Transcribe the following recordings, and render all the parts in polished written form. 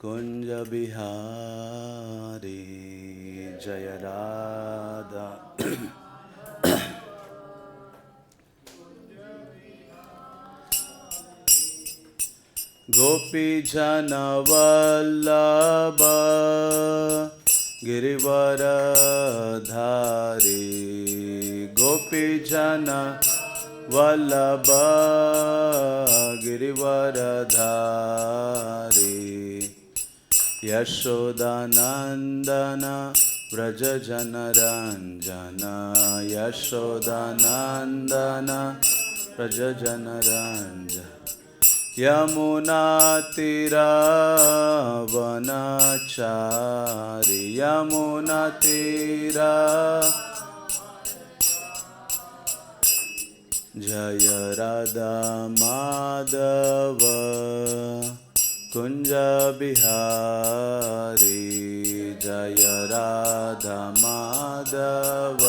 कुंज बिहारी जय राधा गोपी जन वल्लभ गिरिवरधारी गोपी जन वल्लभ गिरिवरधारी यशोदानंदन व्रज जनरंजन यशोदानंदन व्रज जनरंजन यमुना तीरावनचारी यमुना तीरा जय राधा माधव कुंज बिहारी जय राधा माधव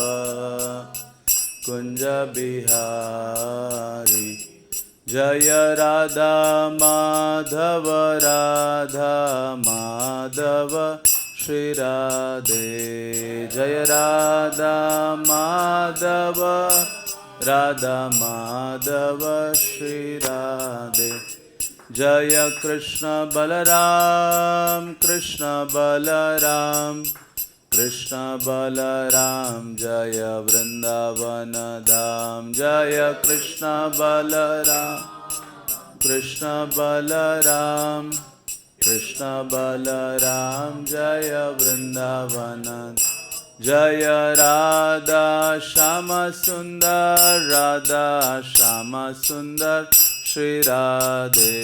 कुंज बिहारी जय राधा माधव राधा माधव श्री राधे जय राधा माधव राधा माधव श्री राधे जय कृष्ण बलराम कृष्ण बलराम कृष्ण बलराम जय वृंदावन धाम जय कृष्ण बलराम कृष्ण बलराम कृष्ण बलराम जय वृंदावन जय राधा श्याम सुंदर राधा श्याम सुंदर श्री राधे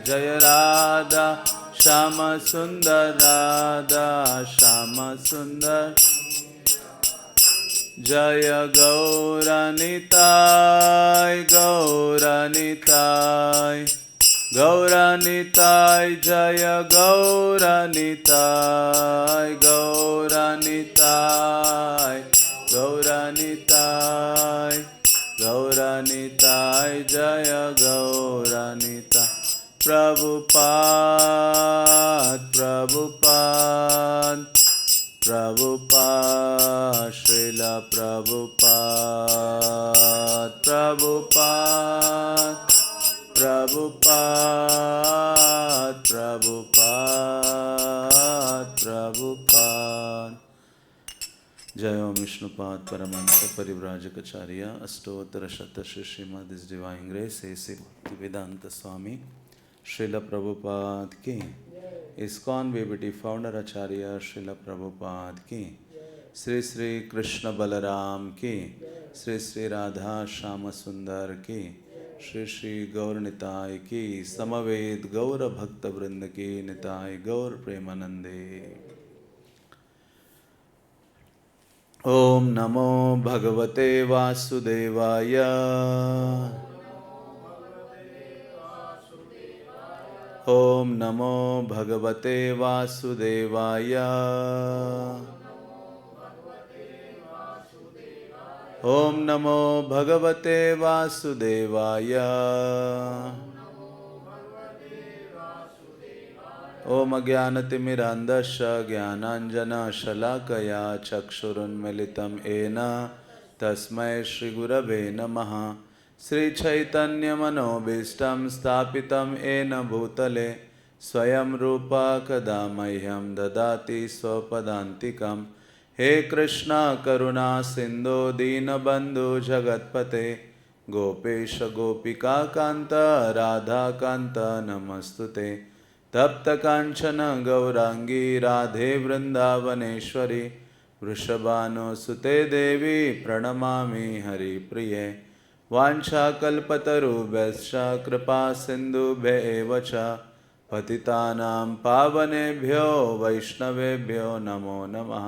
जय राधा श्याम सुंदर राधा श्याम सुंदर जय गौरनिताय गौरनिताय गौरनिताय जय गौरनिताय गौरनिताय गौरनिताय गौरनिताय जय गौरनिताय प्रभुपाद प्रभुपाद प्रभुपाद श्रील प्रभुपाद प्रभुपाद प्रभुपाद प्रभुपाद प्रभुपाद जय ओम विष्णुपाद परमहंस परिव्राजकाचार्य अष्टोत्तर शत श्री श्रीमद इस डिवाइन ग्रेस ऐसे भक्तिवेदांत स्वामी श्रील प्रभुपाद की इस्कॉन बीबीटी फाउंडर आचार्य श्रील प्रभुपाद की श्री श्री कृष्ण बलराम की श्री श्री राधा श्याम सुंदर की श्री श्री गौर निताय की समवेत गौर भक्त वृंद की निताय गौर प्रेमानंदे। ओम नमो भगवते वासुदेवाय ओम नमो भगवते वासुदेवाय ओम नमो भगवते वासुदेवाय ओम अज्ञानतिमिरान्धस्य ज्ञानाञ्जनशलाकया चक्षुरुन्मिलितं येन तस्मै श्रीगुरवे नमः। श्रीचैतन्यमनोभीष्टं स्थापितं येन भूतले स्वयं रूपा कदा मह्यं ददाति स्वपदान्तिकं। हे कृष्ण करुणा सिन्धो दीनबन्धु जगत्पते गोपेश गोपिका कान्त राधाकान्त नमस्तुते। तप्त कांचन गौरांगी राधे वृंदावनेश्वरी वृषभानुसुते देवी प्रणमामि हरिप्रिये। वाञ्छाकल्पतरुभ्यश्च कृपा सिन्धुभ्येव च पतितानां पावनेभ्यो वैष्णवेभ्यो नमो नमः।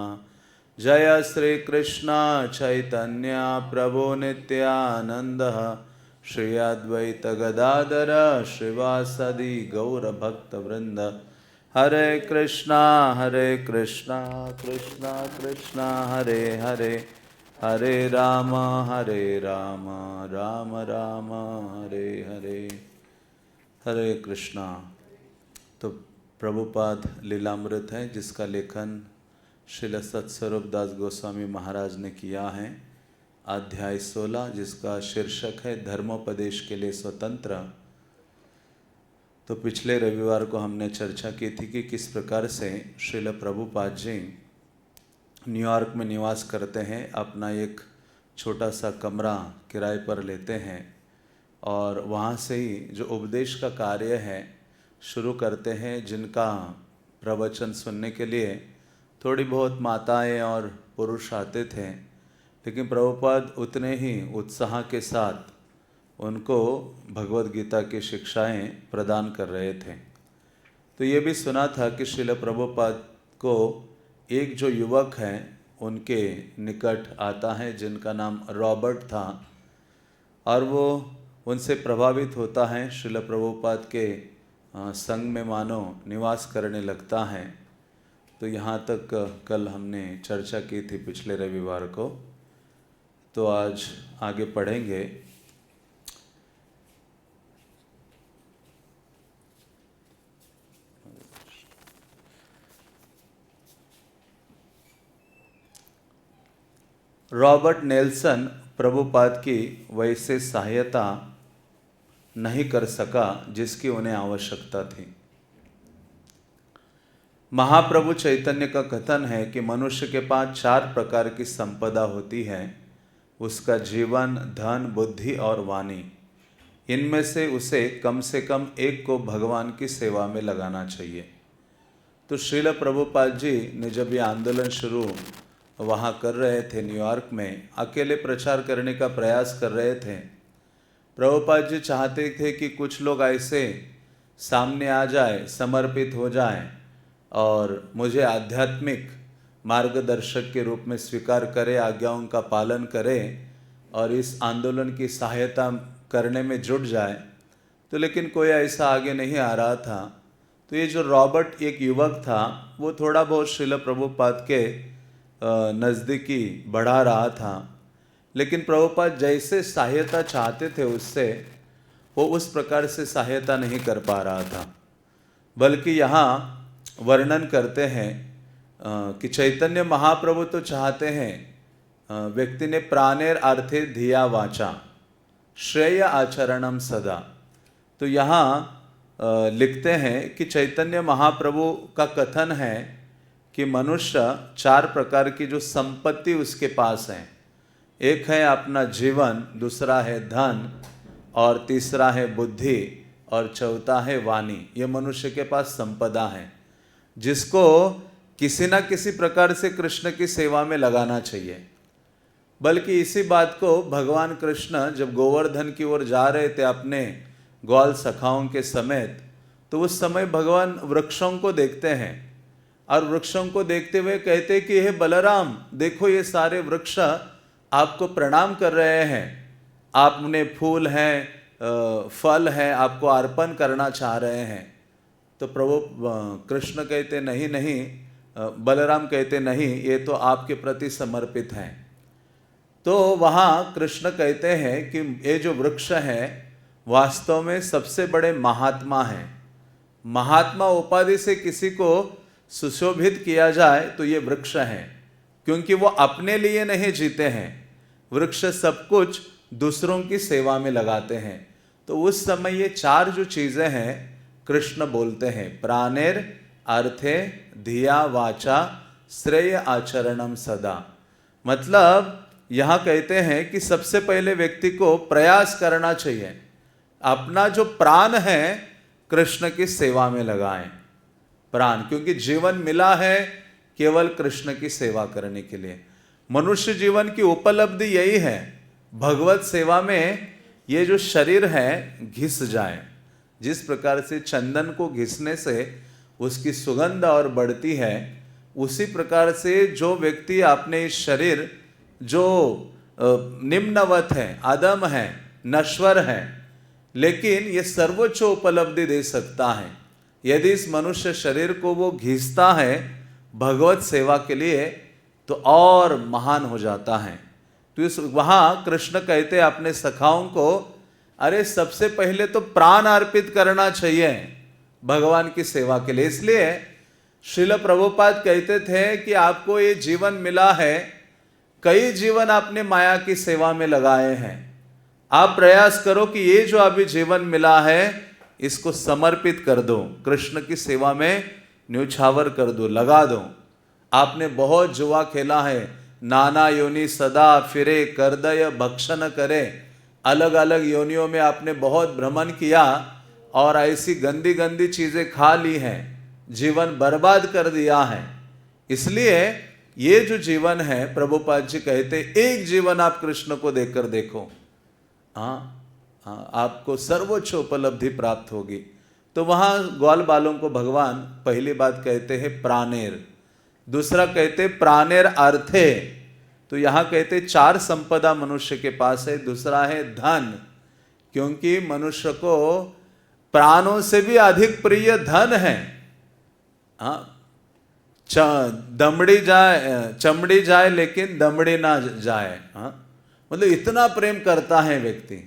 जय श्री कृष्ण चैतन्य प्रभु नित्यानंद श्री अद्वैत गदाधर श्रीवासदि गौर भक्त वृंद। हरे कृष्णा कृष्णा कृष्णा हरे हरे हरे राम राम राम हरे हरे। हरे कृष्णा। तो प्रभुपाद लीलामृत है, जिसका लेखन श्रील सत्स्वरूप दास गोस्वामी महाराज ने किया है। अध्याय 16, जिसका शीर्षक है धर्मोपदेश के लिए स्वतंत्र। तो पिछले रविवार को हमने चर्चा की थी कि किस प्रकार से श्रील प्रभुपाद जी न्यूयॉर्क में निवास करते हैं, अपना एक छोटा सा कमरा किराए पर लेते हैं और वहाँ से ही जो उपदेश का कार्य है शुरू करते हैं, जिनका प्रवचन सुनने के लिए थोड़ी बहुत माताएं और पुरुष आते थे, लेकिन प्रभुपाद उतने ही उत्साह के साथ उनको भगवद गीता की शिक्षाएं प्रदान कर रहे थे। तो ये भी सुना था कि श्रील प्रभुपाद को एक जो युवक हैं उनके निकट आता है, जिनका नाम रॉबर्ट था, और वो उनसे प्रभावित होता है, श्रील प्रभुपाद के संग में मानो निवास करने लगता है। तो यहाँ तक कल हमने चर्चा की थी पिछले रविवार को। तो आज आगे पढ़ेंगे। रॉबर्ट नेल्सन प्रभुपाद की वैसे सहायता नहीं कर सका जिसकी उन्हें आवश्यकता थी। महाप्रभु चैतन्य का कथन है कि मनुष्य के पास 4 प्रकार की संपदा होती है, उसका जीवन, धन, बुद्धि और वाणी। इनमें से उसे कम एक को भगवान की सेवा में लगाना चाहिए। तो श्रील प्रभुपाद जी ने जब ये आंदोलन शुरू वहाँ कर रहे थे, न्यूयॉर्क में अकेले प्रचार करने का प्रयास कर रहे थे। प्रभुपाद जी चाहते थे कि कुछ लोग ऐसे सामने आ जाए, समर्पित हो जाएं और मुझे आध्यात्मिक मार्गदर्शक के रूप में स्वीकार करे, आज्ञाओं का पालन करे और इस आंदोलन की सहायता करने में जुट जाए। तो लेकिन कोई ऐसा आगे नहीं आ रहा था। तो ये जो रॉबर्ट एक युवक था, वो थोड़ा बहुत श्रील प्रभुपाद के नज़दीकी बढ़ा रहा था, लेकिन प्रभुपाद जैसे सहायता चाहते थे उससे, वो उस प्रकार से सहायता नहीं कर पा रहा था। बल्कि यहाँ वर्णन करते हैं कि चैतन्य महाप्रभु तो चाहते हैं व्यक्ति ने प्राणेर अर्थे धिया वाचा श्रेय आचरणम सदा। तो यहाँ लिखते हैं कि चैतन्य महाप्रभु का कथन है कि मनुष्य 4 प्रकार की जो संपत्ति उसके पास है, एक है अपना जीवन, दूसरा है धन, और तीसरा है बुद्धि, और चौथा है वाणी। ये मनुष्य के पास संपदा है, जिसको किसी न किसी प्रकार से कृष्ण की सेवा में लगाना चाहिए। बल्कि इसी बात को भगवान कृष्ण जब गोवर्धन की ओर जा रहे थे अपने ग्वाल सखाओं के समेत, तो उस समय भगवान वृक्षों को देखते हैं और वृक्षों को देखते हुए कहते कि हे बलराम, देखो ये सारे वृक्ष आपको प्रणाम कर रहे हैं, आपने फूल हैं, फल हैं, आपको अर्पण करना चाह रहे हैं। तो प्रभु कृष्ण कहते नहीं नहीं, बलराम कहते नहीं, ये तो आपके प्रति समर्पित हैं। तो वहाँ कृष्ण कहते हैं कि ये जो वृक्ष है वास्तव में सबसे बड़े महात्मा हैं। महात्मा उपाधि से किसी को सुशोभित किया जाए तो ये वृक्ष हैं, क्योंकि वो अपने लिए नहीं जीते हैं। वृक्ष सब कुछ दूसरों की सेवा में लगाते हैं। तो उस समय ये 4 जो चीज़ें हैं कृष्ण बोलते हैं, प्राणेर अर्थे धिया वाचा श्रेय आचरणम सदा। मतलब यहाँ कहते हैं कि सबसे पहले व्यक्ति को प्रयास करना चाहिए, अपना जो प्राण है कृष्ण की सेवा में लगाएं। प्राण, क्योंकि जीवन मिला है केवल कृष्ण की सेवा करने के लिए। मनुष्य जीवन की उपलब्धि यही है, भगवत सेवा में ये जो शरीर है घिस जाए। जिस प्रकार से चंदन को घिसने से उसकी सुगंध और बढ़ती है, उसी प्रकार से जो व्यक्ति अपने इस शरीर जो निम्नवत है, अधम है, नश्वर है, लेकिन ये सर्वोच्च उपलब्धि दे सकता है यदि इस मनुष्य शरीर को वो घिसता है भगवत सेवा के लिए, तो और महान हो जाता है। तो इस वहाँ कृष्ण कहते हैं अपने सखाओं को, अरे सबसे पहले तो प्राण अर्पित करना चाहिए, भगवान की सेवा के लिए। इसलिए श्रील प्रभुपाद कहते थे कि आपको ये जीवन मिला है, कई जीवन आपने माया की सेवा में लगाए हैं, आप प्रयास करो कि ये जो अभी जीवन मिला है इसको समर्पित कर दो, कृष्ण की सेवा में न्यौछावर कर दो, लगा दो। आपने बहुत जुआ खेला है, नाना योनि सदा फिरे, करदय भक्षण करे, अलग अलग योनियों में आपने बहुत भ्रमण किया और ऐसी गंदी गंदी चीजें खा ली हैं, जीवन बर्बाद कर दिया है। इसलिए ये जो जीवन है, प्रभुपाद जी कहते एक जीवन आप कृष्ण को देखकर देखो, हाँ आपको सर्वोच्च उपलब्धि प्राप्त होगी। तो वहां ग्वाल बालों को भगवान पहली बात कहते हैं प्राणेर, दूसरा कहते प्राणेर अर्थे। तो यहां कहते चार संपदा मनुष्य के पास है। दूसरा है धन, क्योंकि मनुष्य को प्राणों से भी अधिक प्रिय धन है। हाँ, दमड़ी जाए चमड़ी जाए लेकिन दमड़ी ना जाए। हाँ, मतलब इतना प्रेम करता है व्यक्ति।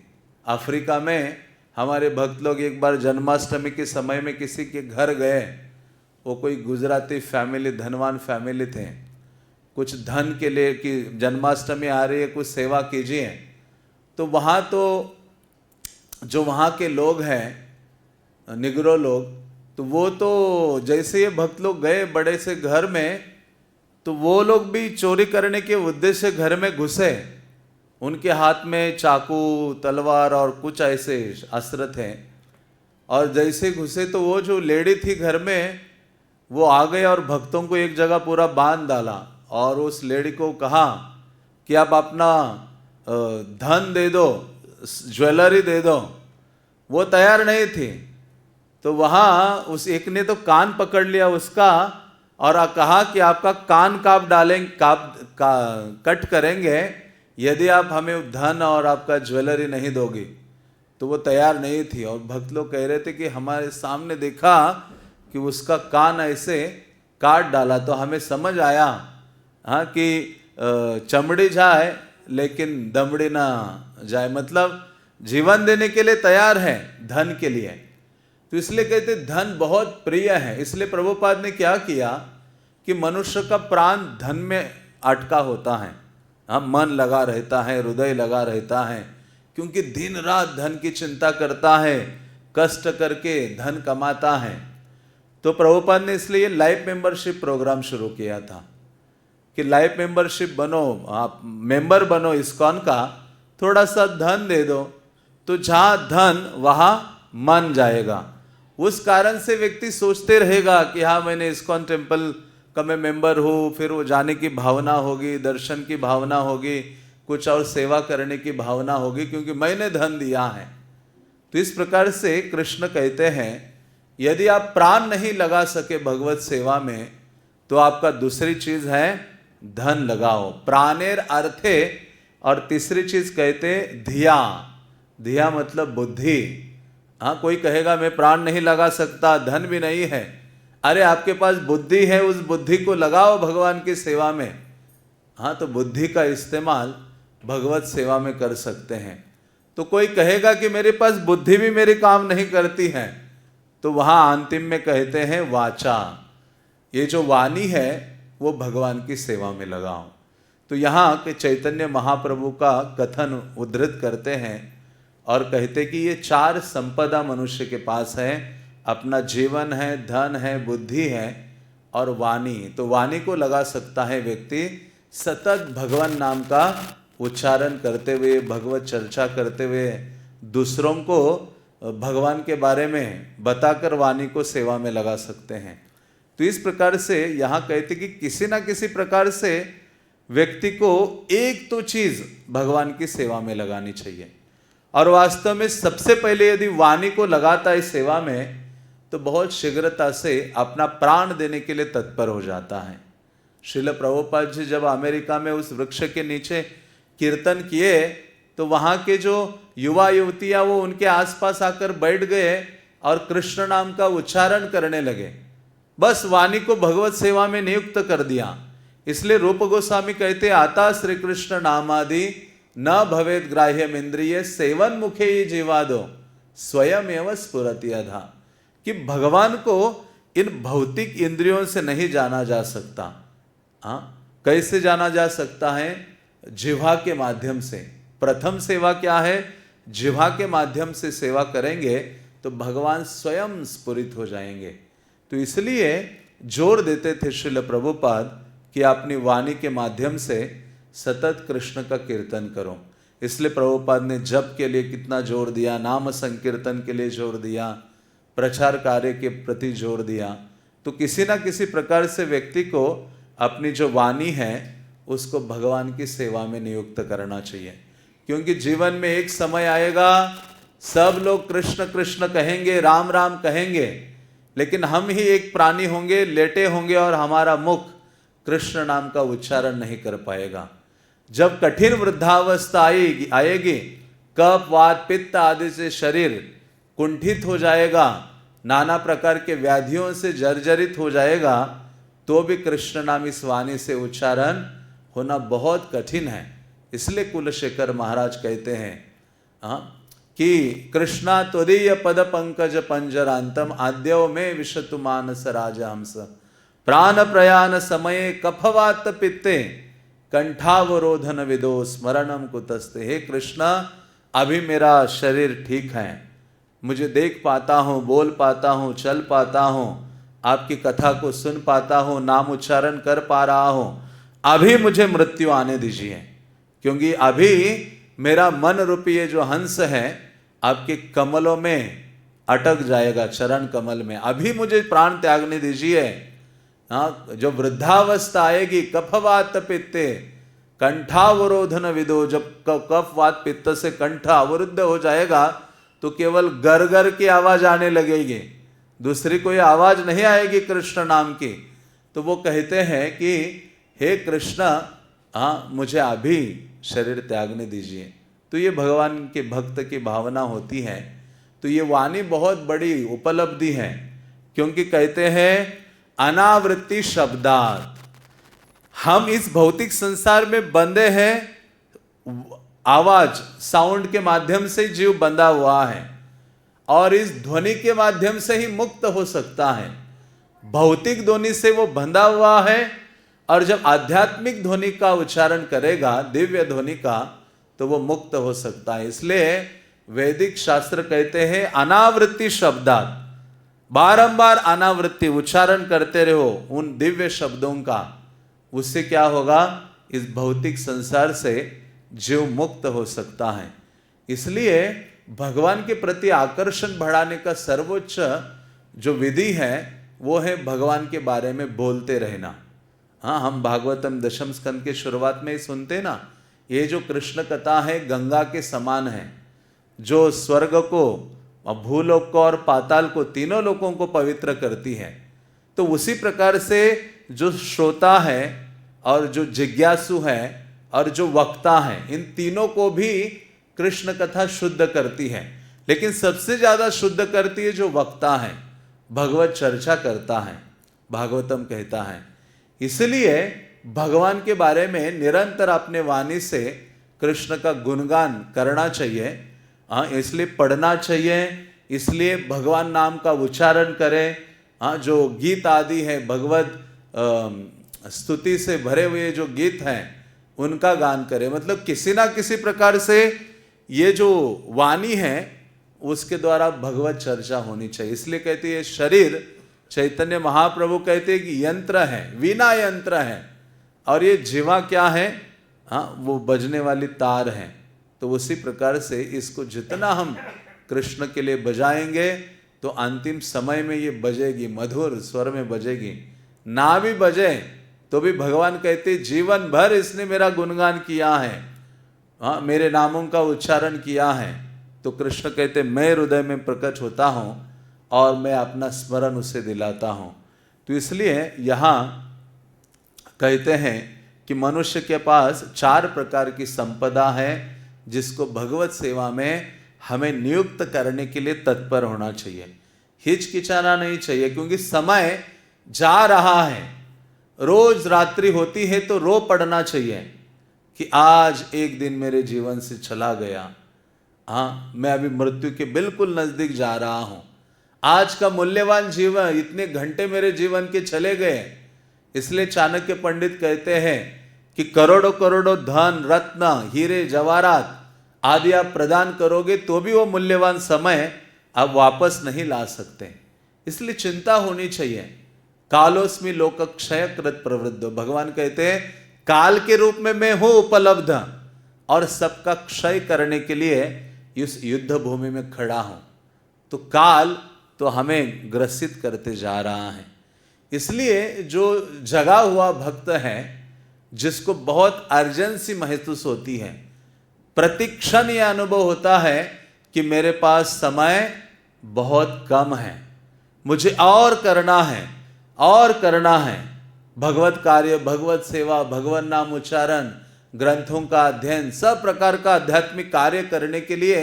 अफ्रीका में हमारे भक्त लोग एक बार जन्माष्टमी के समय में किसी के घर गए, वो कोई गुजराती फैमिली, धनवान फैमिली थे, कुछ धन के लिए कि जन्माष्टमी आ रही है कुछ सेवा कीजिए। तो वहाँ तो जो वहाँ के लोग हैं निग्रो लोग, तो वो तो जैसे ये भक्त लोग गए बड़े से घर में, तो वो लोग भी चोरी करने के उद्देश्य से घर में घुसे। उनके हाथ में चाकू, तलवार और कुछ ऐसे अस्त्र थे, और जैसे घुसे तो वो जो लेडी थी घर में, वो आ गए और भक्तों को एक जगह पूरा बांध डाला और उस लेडी को कहा कि आप अपना धन दे दो, ज्वेलरी दे दो। वो तैयार नहीं थी। तो वहाँ उस एक ने तो कान पकड़ लिया उसका और कहा कि आपका कान काप डालेंगे, कट करेंगे यदि आप हमें धन और आपका ज्वेलरी नहीं दोगी। तो वो तैयार नहीं थी और भक्त लोग कह रहे थे कि हमारे सामने देखा कि उसका कान ऐसे काट डाला, तो हमें समझ आया हाँ कि चमड़ी जाए लेकिन दमड़ी ना जाए, मतलब जीवन देने के लिए तैयार है धन के लिए। तो इसलिए कहते धन बहुत प्रिय है। इसलिए प्रभुपाद ने क्या किया कि मनुष्य का प्राण धन में अटका होता है, हाँ मन लगा रहता है, हृदय लगा रहता है, क्योंकि दिन रात धन की चिंता करता है, कष्ट करके धन कमाता है। तो प्रभुपाद ने इसलिए लाइफ मेंबरशिप प्रोग्राम शुरू किया था कि लाइफ मेंबरशिप बनो, आप मेंबर बनो इस्कॉन का, थोड़ा सा धन दे दो, तो जहां धन वहां मन जाएगा। उस कारण से व्यक्ति सोचते रहेगा कि हाँ मैंने इस्कॉन टेम्पल का मैं मेंबर हूँ, फिर वो जाने की भावना होगी, दर्शन की भावना होगी, कुछ और सेवा करने की भावना होगी, क्योंकि मैंने धन दिया है। तो इस प्रकार से कृष्ण कहते हैं यदि आप प्राण नहीं लगा सके भगवत सेवा में, तो आपका दूसरी चीज है धन लगाओ, प्राणेर अर्थे। और तीसरी चीज कहते धिया, धिया मतलब बुद्धि। हाँ, कोई कहेगा मैं प्राण नहीं लगा सकता, धन भी नहीं है। अरे आपके पास बुद्धि है, उस बुद्धि को लगाओ भगवान की सेवा में। हाँ, तो बुद्धि का इस्तेमाल भगवत सेवा में कर सकते हैं। तो कोई कहेगा कि मेरे पास बुद्धि भी मेरी काम नहीं करती है, तो वहाँ अंतिम में कहते हैं वाचा, ये जो वाणी है वो भगवान की सेवा में लगाओ। तो यहाँ के चैतन्य महाप्रभु का कथन उद्धृत करते हैं और कहते कि ये चार संपदा मनुष्य के पास है, अपना जीवन है, धन है, बुद्धि है और वाणी। तो वाणी को लगा सकता है व्यक्ति सतत भगवान नाम का उच्चारण करते हुए, भगवत चर्चा करते हुए, दूसरों को भगवान के बारे में बताकर वाणी को सेवा में लगा सकते हैं। तो इस प्रकार से यहाँ कहते कि किसी ना किसी प्रकार से व्यक्ति को एक तो चीज भगवान की सेवा में लगानी चाहिए। और वास्तव में सबसे पहले यदि वाणी को लगाता है सेवा में, तो बहुत शीघ्रता से अपना प्राण देने के लिए तत्पर हो जाता है। श्रील प्रभुपाद जी जब अमेरिका में उस वृक्ष के नीचे कीर्तन किए, तो वहाँ के जो युवा युवतियाँ वो उनके आसपास आकर बैठ गए और कृष्ण नाम का उच्चारण करने लगे। बस वाणी को भगवत सेवा में नियुक्त कर दिया। इसलिए रूप गोस्वामी कहते आता श्री कृष्ण नामादि न भवेद ग्राह्यम इंद्रिय सेवन मुखे ही जीवादो स्वयं एवं स्फुरति अधा। कि भगवान को इन भौतिक इंद्रियों से नहीं जाना जा सकता। कैसे जाना जा सकता है? जिह्वा के माध्यम से। प्रथम सेवा क्या है? जिह्वा के माध्यम से सेवा करेंगे तो भगवान स्वयं स्फुरित हो जाएंगे। तो इसलिए जोर देते थे श्रील प्रभुपाद कि अपनी वाणी के माध्यम से सतत कृष्ण का कीर्तन करो। इसलिए प्रभुपाद ने जप के लिए कितना जोर दिया, नाम संकीर्तन के लिए जोर दिया, प्रचार कार्य के प्रति जोर दिया। तो किसी ना किसी प्रकार से व्यक्ति को अपनी जो वाणी है उसको भगवान की सेवा में नियुक्त करना चाहिए, क्योंकि जीवन में एक समय आएगा सब लोग कृष्ण कृष्ण कहेंगे, राम राम कहेंगे, लेकिन हम ही एक प्राणी होंगे, लेटे होंगे और हमारा मुख कृष्ण नाम का उच्चारण नहीं कर पाएगा। जब कठिन वृद्धावस्था आएगी, कफ वात पित्त आदि से शरीर कुंठित हो जाएगा, नाना प्रकार के व्याधियों से जर्जरित हो जाएगा, तो भी कृष्ण नाम इस वाणी से उच्चारण होना बहुत कठिन है। इसलिए कुलशेखर महाराज कहते हैं कि कृष्णा त्वदीय पद पंकज पंजरांतम आद्यो में विशतु मानस राजहंस प्राण प्रयाण समये कफवात पित्ते कंठावरोधन विदो स्मरणम कुतस्ते। हे कृष्ण, अभी मेरा शरीर ठीक है, मुझे देख पाता हूँ, बोल पाता हूँ, चल पाता हूँ, आपकी कथा को सुन पाता हूँ, नाम उच्चारण कर पा रहा हूँ। अभी मुझे मृत्यु आने दीजिए, क्योंकि अभी मेरा मन रूपी ये जो हंस है आपके कमलों में अटक जाएगा, चरण कमल में। अभी मुझे प्राण त्यागने दीजिए। जो वृद्धावस्था आएगी, कफवात पित्ते कंठावरोधन विदो, जब कफ वात पित्त से कंठ अवरुद्ध हो जाएगा तो केवल गर की आवाज आने लगेगी, दूसरी कोई आवाज नहीं आएगी कृष्ण नाम की। तो वो कहते हैं कि हे कृष्ण, मुझे अभी शरीर त्यागने दीजिए। तो ये भगवान के भक्त की भावना होती है। तो ये वाणी बहुत बड़ी उपलब्धि है, क्योंकि कहते हैं अनावृत्ति शब्दात। हम इस भौतिक संसार में बंधे हैं, आवाज साउंड के माध्यम से जीव बंधा हुआ है, और इस ध्वनि के माध्यम से ही मुक्त हो सकता है। भौतिक ध्वनि से वो बंधा हुआ है, और जब आध्यात्मिक ध्वनि का उच्चारण करेगा, दिव्य ध्वनि का, तो वो मुक्त हो सकता है। इसलिए वैदिक शास्त्र कहते हैं अनावृत्ति शब्दात, बारंबार अनावृत्ति उच्चारण करते रहो उन दिव्य शब्दों का। उससे क्या होगा? इस भौतिक संसार से जीव मुक्त हो सकता है। इसलिए भगवान के प्रति आकर्षण बढ़ाने का सर्वोच्च जो विधि है वो है भगवान के बारे में बोलते रहना। हम भागवतम दशम स्कंद के शुरुआत में ही सुनते ना, ये जो कृष्ण कथा है गंगा के समान है, जो स्वर्ग को, भूलोक को और पाताल को, तीनों लोकों को पवित्र करती है। तो उसी प्रकार से जो श्रोता है और जो जिज्ञासु है और जो वक्ता है, इन तीनों को भी कृष्ण कथा शुद्ध करती है। लेकिन सबसे ज्यादा शुद्ध करती है जो वक्ता है, भगवत चर्चा करता है, भागवतम कहता है। इसलिए भगवान के बारे में निरंतर अपने वाणी से कृष्ण का गुणगान करना चाहिए। इसलिए पढ़ना चाहिए, इसलिए भगवान नाम का उच्चारण करें। जो गीत आदि है, भगवत स्तुति से भरे हुए जो गीत हैं उनका गान करें। मतलब किसी ना किसी प्रकार से ये जो वाणी है उसके द्वारा भगवत चर्चा होनी चाहिए। इसलिए कहते हैं शरीर, चैतन्य महाप्रभु कहते हैं कि यंत्र है, वीणा यंत्र है, और ये जीवा क्या है? वो बजने वाली तार है। तो उसी प्रकार से इसको जितना हम कृष्ण के लिए बजाएंगे तो अंतिम समय में ये बजेगी, मधुर स्वर में बजेगी। ना भी बजे तो भी भगवान कहते जीवन भर इसने मेरा गुणगान किया है, मेरे नामों का उच्चारण किया है। तो कृष्ण कहते मैं हृदय में प्रकट होता हूँ और मैं अपना स्मरण उसे दिलाता हूँ। तो इसलिए यहाँ कहते हैं कि मनुष्य के पास 4 प्रकार की संपदा है जिसको भगवत सेवा में हमें नियुक्त करने के लिए तत्पर होना चाहिए। हिचकिचाना नहीं चाहिए, क्योंकि समय जा रहा है। रोज रात्रि होती है तो रो पड़ना चाहिए कि आज एक दिन मेरे जीवन से चला गया। मैं अभी मृत्यु के बिल्कुल नजदीक जा रहा हूं। आज का मूल्यवान जीवन, इतने घंटे मेरे जीवन के चले गए। इसलिए चाणक्य पंडित कहते हैं कि करोड़ों करोड़ों धन रत्न हीरे जवाहरात आदि आप प्रदान करोगे तो भी वो मूल्यवान समय आप वापस नहीं ला सकते। इसलिए चिंता होनी चाहिए। कालोस्मि लोक क्षय कृत प्रवृद्धो, भगवान कहते हैं काल के रूप में मैं हूं उपलब्ध और सबका क्षय करने के लिए इस युद्ध भूमि में खड़ा हूं। तो काल तो हमें ग्रसित करते जा रहा है। इसलिए जो जगा हुआ भक्त है, जिसको बहुत अर्जेंसी महसूस होती है, प्रतिक्षण यह अनुभव होता है कि मेरे पास समय बहुत कम है, मुझे और करना है और करना है। भगवत कार्य, भगवत सेवा, भगवत नाम उच्चारण, ग्रंथों का अध्ययन, सब प्रकार का आध्यात्मिक कार्य करने के लिए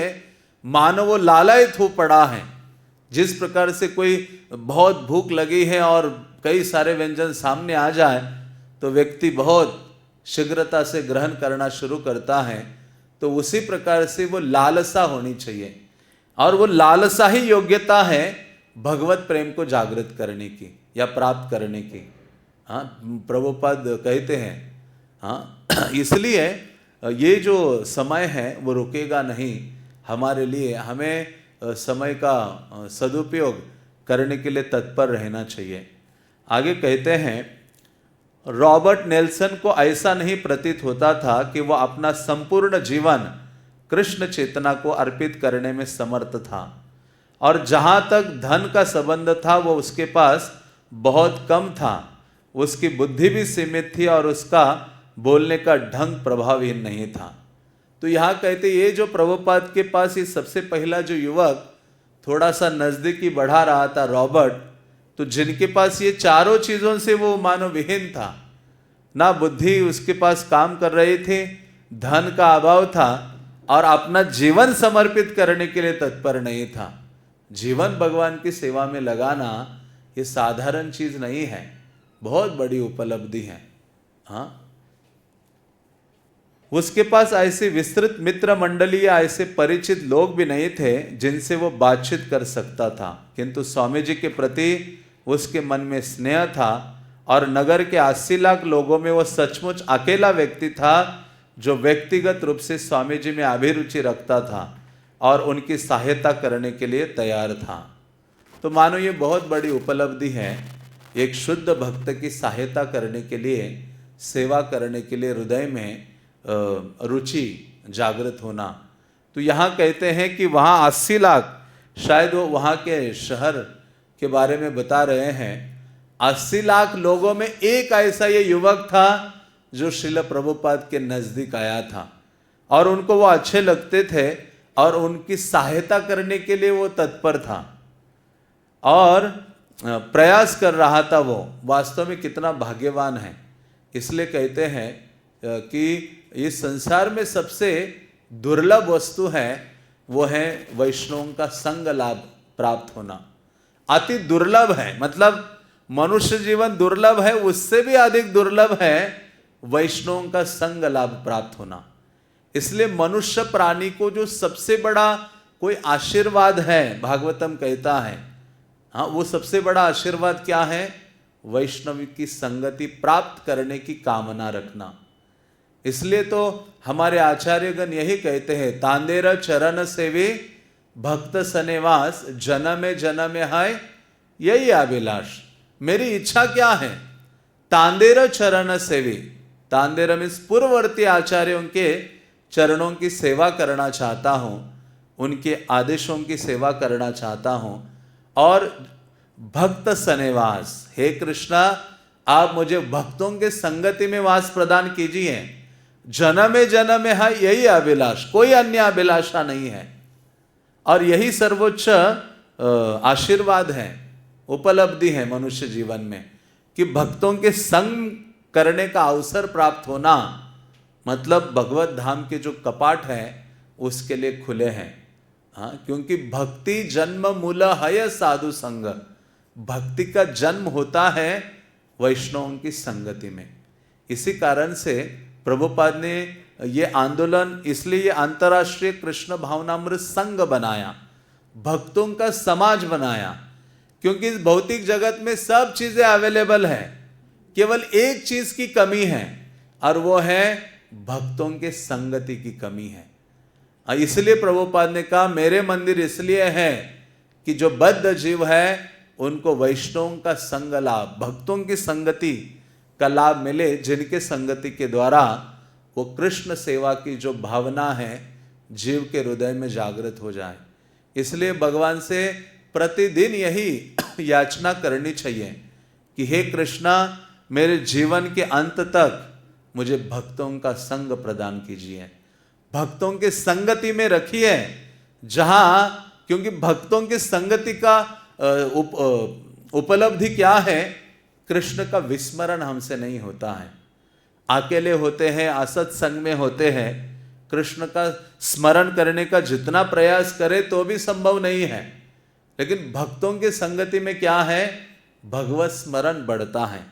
मानव लालायित हो पड़ा है। जिस प्रकार से कोई बहुत भूख लगी है और कई सारे व्यंजन सामने आ जाए तो व्यक्ति बहुत शीघ्रता से ग्रहण करना शुरू करता है, तो उसी प्रकार से वो लालसा होनी चाहिए। और वो लालसा ही योग्यता है भगवत प्रेम को जागृत करने की या प्राप्त करने की। हाँ, प्रभुपाद कहते हैं, हाँ, इसलिए ये जो समय है वो रुकेगा नहीं हमारे लिए। हमें समय का सदुपयोग करने के लिए तत्पर रहना चाहिए। आगे कहते हैं, रॉबर्ट नेल्सन को ऐसा नहीं प्रतीत होता था कि वह अपना संपूर्ण जीवन कृष्ण चेतना को अर्पित करने में समर्थ था, और जहां तक धन का संबंध था वो उसके पास बहुत कम था। उसकी बुद्धि भी सीमित थी और उसका बोलने का ढंग प्रभावहीन नहीं था। तो यहाँ कहते ये जो प्रभुपाद के पास ये सबसे पहला जो युवक थोड़ा सा नजदीकी बढ़ा रहा था रॉबर्ट, तो जिनके पास ये चारों चीजों से वो मानो विहीन था, ना बुद्धि उसके पास काम कर रही थी, धन का अभाव था और अपना जीवन समर्पित करने के लिए तत्पर नहीं था। जीवन भगवान की सेवा में लगाना ये साधारण चीज नहीं है, बहुत बड़ी उपलब्धि है। हाँ, उसके पास ऐसे विस्तृत मित्र मंडली या ऐसे परिचित लोग भी नहीं थे जिनसे वो बातचीत कर सकता था, किंतु स्वामी जी के प्रति उसके मन में स्नेह था और नगर के 80 लाख लोगों में वो सचमुच अकेला व्यक्ति था जो व्यक्तिगत रूप से स्वामी जी में अभिरुचि रखता था और उनकी सहायता करने के लिए तैयार था। तो मानो ये बहुत बड़ी उपलब्धि है, एक शुद्ध भक्त की सहायता करने के लिए, सेवा करने के लिए हृदय में रुचि जागृत होना। तो यहाँ कहते हैं कि वहाँ 80 लाख, शायद वो वहाँ के शहर के बारे में बता रहे हैं, 80 लाख लोगों में एक ऐसा ये युवक था जो श्रील प्रभुपाद के नजदीक आया था और उनको वो अच्छे लगते थे और उनकी सहायता करने के लिए वो तत्पर था और प्रयास कर रहा था। वो वास्तव में कितना भाग्यवान है। इसलिए कहते हैं कि इस संसार में सबसे दुर्लभ वस्तु है वो है वैष्णवों का संग लाभ प्राप्त होना। अति दुर्लभ है, मतलब मनुष्य जीवन दुर्लभ है, उससे भी अधिक दुर्लभ है वैष्णवों का संग लाभ प्राप्त होना। इसलिए मनुष्य प्राणी को जो सबसे बड़ा कोई आशीर्वाद है, भागवतम कहता है, हाँ, वो सबसे बड़ा आशीर्वाद क्या है? वैष्णव की संगति प्राप्त करने की कामना रखना। इसलिए तो हमारे आचार्यगण यही कहते हैं, तांदेर चरण सेवे भक्त सनेवास, जन्मे जन्मे है यही अभिलाष। मेरी इच्छा क्या है? तांदेर चरण सेवी, तांदेर में पूर्ववर्ती आचार्यों के चरणों की सेवा करना चाहता हूं, उनके आदेशों की सेवा करना चाहता हूं, और भक्त सनेवास, हे कृष्णा आप मुझे भक्तों के संगति में वास प्रदान कीजिए। जन्मे जन्मे है यही अभिलाष, कोई अन्य अभिलाषा नहीं है। और यही सर्वोच्च आशीर्वाद है, उपलब्धि है मनुष्य जीवन में, कि भक्तों के संग करने का अवसर प्राप्त होना, मतलब भगवत धाम के जो कपाट है उसके लिए खुले हैं। हाँ, क्योंकि भक्ति जन्म मूल है साधु संग, भक्ति का जन्म होता है वैष्णवों की संगति में। इसी कारण से प्रभुपाद ने ये आंदोलन, इसलिए ये अंतर्राष्ट्रीय कृष्ण भावनामृत संघ बनाया, भक्तों का समाज बनाया, क्योंकि इस भौतिक जगत में सब चीजें अवेलेबल है, केवल एक चीज की कमी है और वो है भक्तों के संगति की कमी है। इसलिए प्रभुपाद ने कहा मेरे मंदिर इसलिए है कि जो बद्ध जीव है उनको वैष्णवों का संग लाभ, भक्तों की संगति का लाभ मिले, जिनके संगति के द्वारा वो कृष्ण सेवा की जो भावना है जीव के हृदय में जागृत हो जाए। इसलिए भगवान से प्रतिदिन यही याचना करनी चाहिए कि हे कृष्णा, मेरे जीवन के अंत तक मुझे भक्तों का संग प्रदान कीजिए, भक्तों के संगति में रखिए, जहां, क्योंकि भक्तों की संगति का उपलब्धि क्या है, कृष्ण का विस्मरण हमसे नहीं होता है। अकेले होते हैं, असत संग में होते हैं, कृष्ण का स्मरण करने का जितना प्रयास करे तो भी संभव नहीं है। लेकिन भक्तों की संगति में क्या है, भगवत स्मरण बढ़ता है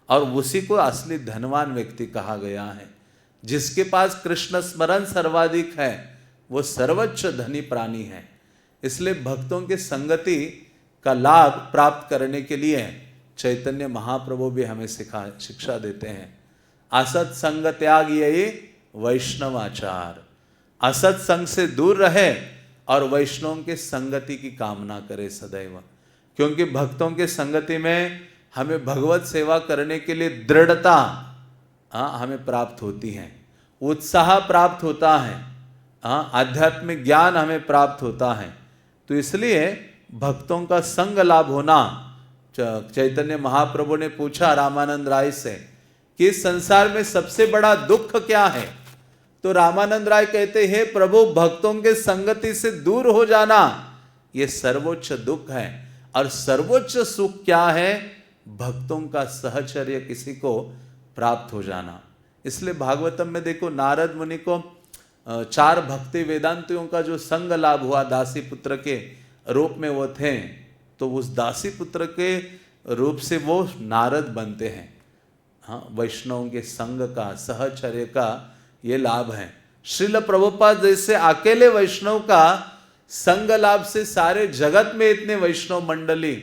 और उसी को असली धनवान व्यक्ति कहा गया है। जिसके पास कृष्ण स्मरण सर्वाधिक है वो सर्वोच्च धनी प्राणी है। इसलिए भक्तों की संगति का लाभ प्राप्त करने के लिए चैतन्य महाप्रभु भी हमें शिक्षा देते हैं। असत संग त्याग यही वैष्णवाचार, असत संग से दूर रहे और वैष्णवों के संगति की कामना करे सदैव, क्योंकि भक्तों के संगति में हमें भगवत सेवा करने के लिए दृढ़ता हमें प्राप्त होती है, उत्साह प्राप्त होता है, आध्यात्मिक ज्ञान हमें प्राप्त होता है। तो इसलिए भक्तों का संग लाभ होना, चैतन्य महाप्रभु ने पूछा रामानंद राय से कि इस संसार में सबसे बड़ा दुख क्या है, तो रामानंद राय कहते हैं प्रभु भक्तों के संगति से दूर हो जाना ये सर्वोच्च दुख है, और सर्वोच्च सुख क्या है, भक्तों का सहचर्य किसी को प्राप्त हो जाना। इसलिए भागवतम में देखो नारद मुनि को 4 भक्ति वेदांतियों का जो संग लाभ हुआ, दासी पुत्र के रूप में वो थे, तो उस दासी पुत्र के रूप से वो नारद बनते हैं। वैष्णवों के संग का, सहचर्य का ये लाभ है। श्रील प्रभुपाद जैसे अकेले वैष्णव का संग लाभ से सारे जगत में इतने वैष्णव मंडली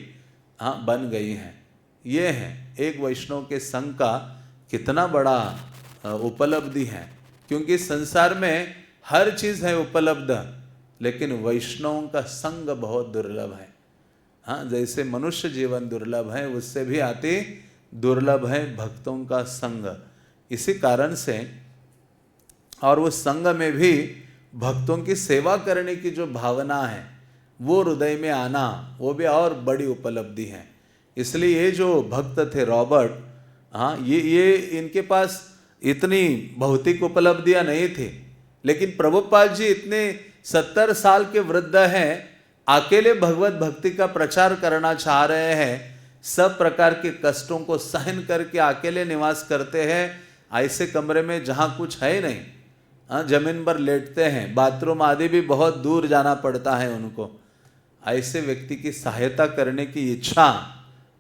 बन गई हैं। ये है एक वैष्णव के संग का कितना बड़ा उपलब्धि है, क्योंकि संसार में हर चीज है उपलब्ध, लेकिन वैष्णवों का संग बहुत दुर्लभ है। जैसे मनुष्य जीवन दुर्लभ है, उससे भी अति दुर्लभ है भक्तों का संग। इसी कारण से, और उस संग में भी भक्तों की सेवा करने की जो भावना है वो हृदय में आना, वो भी और बड़ी उपलब्धि है। इसलिए ये जो भक्त थे रॉबर्ट, ये इनके पास इतनी भौतिक उपलब्धियां नहीं थी, लेकिन प्रभुपाद जी इतने 70 साल के वृद्ध हैं, अकेले भगवत भक्ति का प्रचार करना चाह रहे हैं, सब प्रकार के कष्टों को सहन करके अकेले निवास करते हैं, ऐसे कमरे में जहां कुछ है नहीं, जमीन पर लेटते हैं, बाथरूम आदि भी बहुत दूर जाना पड़ता है उनको। ऐसे व्यक्ति की सहायता करने की इच्छा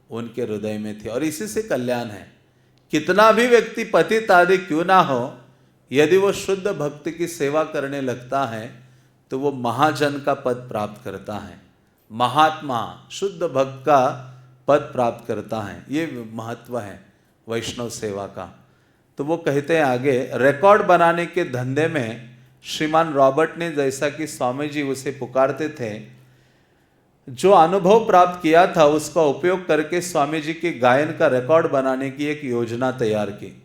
उनके हृदय में थी, और इसी से कल्याण है। कितना भी व्यक्ति पतित आदि क्यों ना हो, यदि वो शुद्ध भक्ति की सेवा करने लगता है तो वो महाजन का पद प्राप्त करता है, महात्मा शुद्ध भक्त का पद प्राप्त करता है। ये महत्व है वैष्णव सेवा का। तो वो कहते हैं आगे, रिकॉर्ड बनाने के धंधे में श्रीमान रॉबर्ट ने, जैसा कि स्वामी जी उसे पुकारते थे, जो अनुभव प्राप्त किया था उसका उपयोग करके स्वामी जी के गायन का रिकॉर्ड बनाने की एक योजना तैयार की।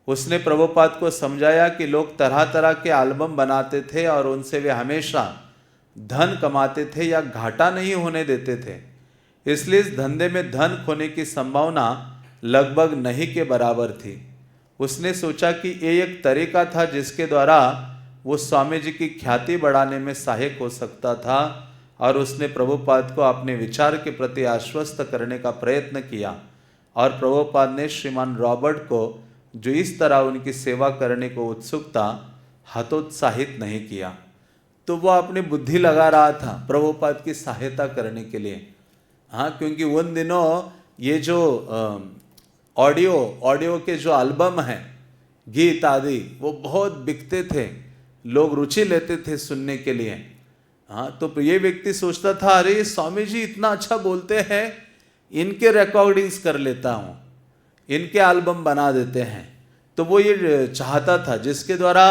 उसने प्रभुपाद को समझाया कि लोग तरह तरह के एल्बम बनाते थे और उनसे वे हमेशा धन कमाते थे या घाटा नहीं होने देते थे, इसलिए इस धंधे में धन खोने की संभावना लगभग नहीं के बराबर थी। उसने सोचा कि ये एक तरीका था जिसके द्वारा वो स्वामी जी की ख्याति बढ़ाने में सहायक हो सकता था, और उसने प्रभुपाद को अपने विचार के प्रति आश्वस्त करने का प्रयत्न किया, और प्रभुपाद ने श्रीमान रॉबर्ट को, जो इस तरह उनकी सेवा करने को उत्सुक था, हतोत्साहित नहीं किया। तो वो अपनी बुद्धि लगा रहा था प्रभुपाद की सहायता करने के लिए। क्योंकि उन दिनों ये जो ऑडियो के जो एल्बम हैं, गीत आदि, वो बहुत बिकते थे, लोग रुचि लेते थे सुनने के लिए। हाँ, तो ये व्यक्ति सोचता था, अरे स्वामी जी इतना अच्छा बोलते हैं, इनके रिकॉर्डिंग्स कर लेता हूँ, इनके एल्बम बना देते हैं। तो वो ये चाहता था जिसके द्वारा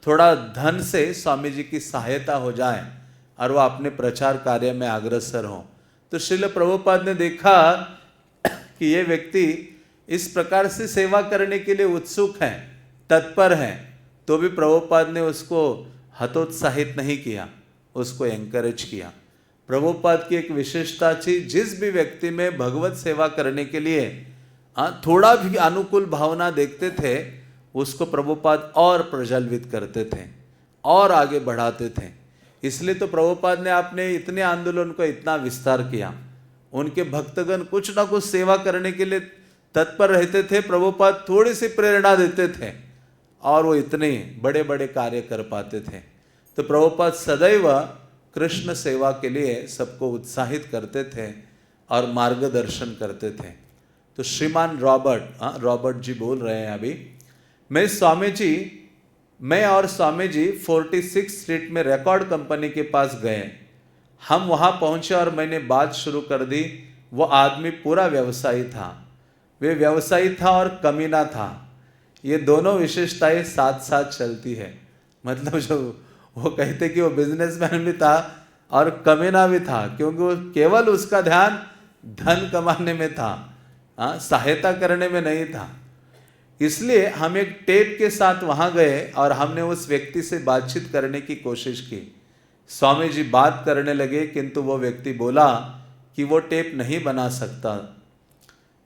थोड़ा धन से स्वामी जी की सहायता हो जाए और वो अपने प्रचार कार्य में अग्रसर हों। तो श्रील प्रभुपाद ने देखा कि ये व्यक्ति इस प्रकार से सेवा करने के लिए उत्सुक हैं, तत्पर हैं, तो भी प्रभुपाद ने उसको हतोत्साहित नहीं किया, उसको एंकरेज किया। प्रभुपाद की एक विशेषता थी, जिस भी व्यक्ति में भगवत सेवा करने के लिए थोड़ा भी अनुकूल भावना देखते थे, उसको प्रभुपाद और प्रज्वलित करते थे और आगे बढ़ाते थे। इसलिए तो प्रभुपाद ने अपने इतने आंदोलन को इतना विस्तार किया। उनके भक्तगण कुछ ना कुछ सेवा करने के लिए तत्पर रहते थे, प्रभुपाद थोड़ी सी प्रेरणा देते थे और वो इतने बड़े बड़े कार्य कर पाते थे। तो प्रभुपाद सदैव कृष्ण सेवा के लिए सबको उत्साहित करते थे और मार्गदर्शन करते थे। तो श्रीमान रॉबर्ट जी बोल रहे हैं अभी, मैं और स्वामी जी 46 स्ट्रीट में रिकॉर्ड कंपनी के पास गए। हम वहाँ पहुँचे और मैंने बात शुरू कर दी। वो आदमी पूरा व्यवसायी था, वे व्यवसायी था और कमीना था। ये दोनों विशेषताएं साथ साथ चलती है। मतलब जो वो कहते कि वो बिजनेसमैन भी था और कमीना भी था, क्योंकि वो केवल उसका ध्यान धन कमाने में था, सहायता करने में नहीं था। इसलिए हम एक टेप के साथ वहां गए और हमने उस व्यक्ति से बातचीत करने की कोशिश की। स्वामी जी बात करने लगे, किंतु वो व्यक्ति बोला कि वो टेप नहीं बना सकता।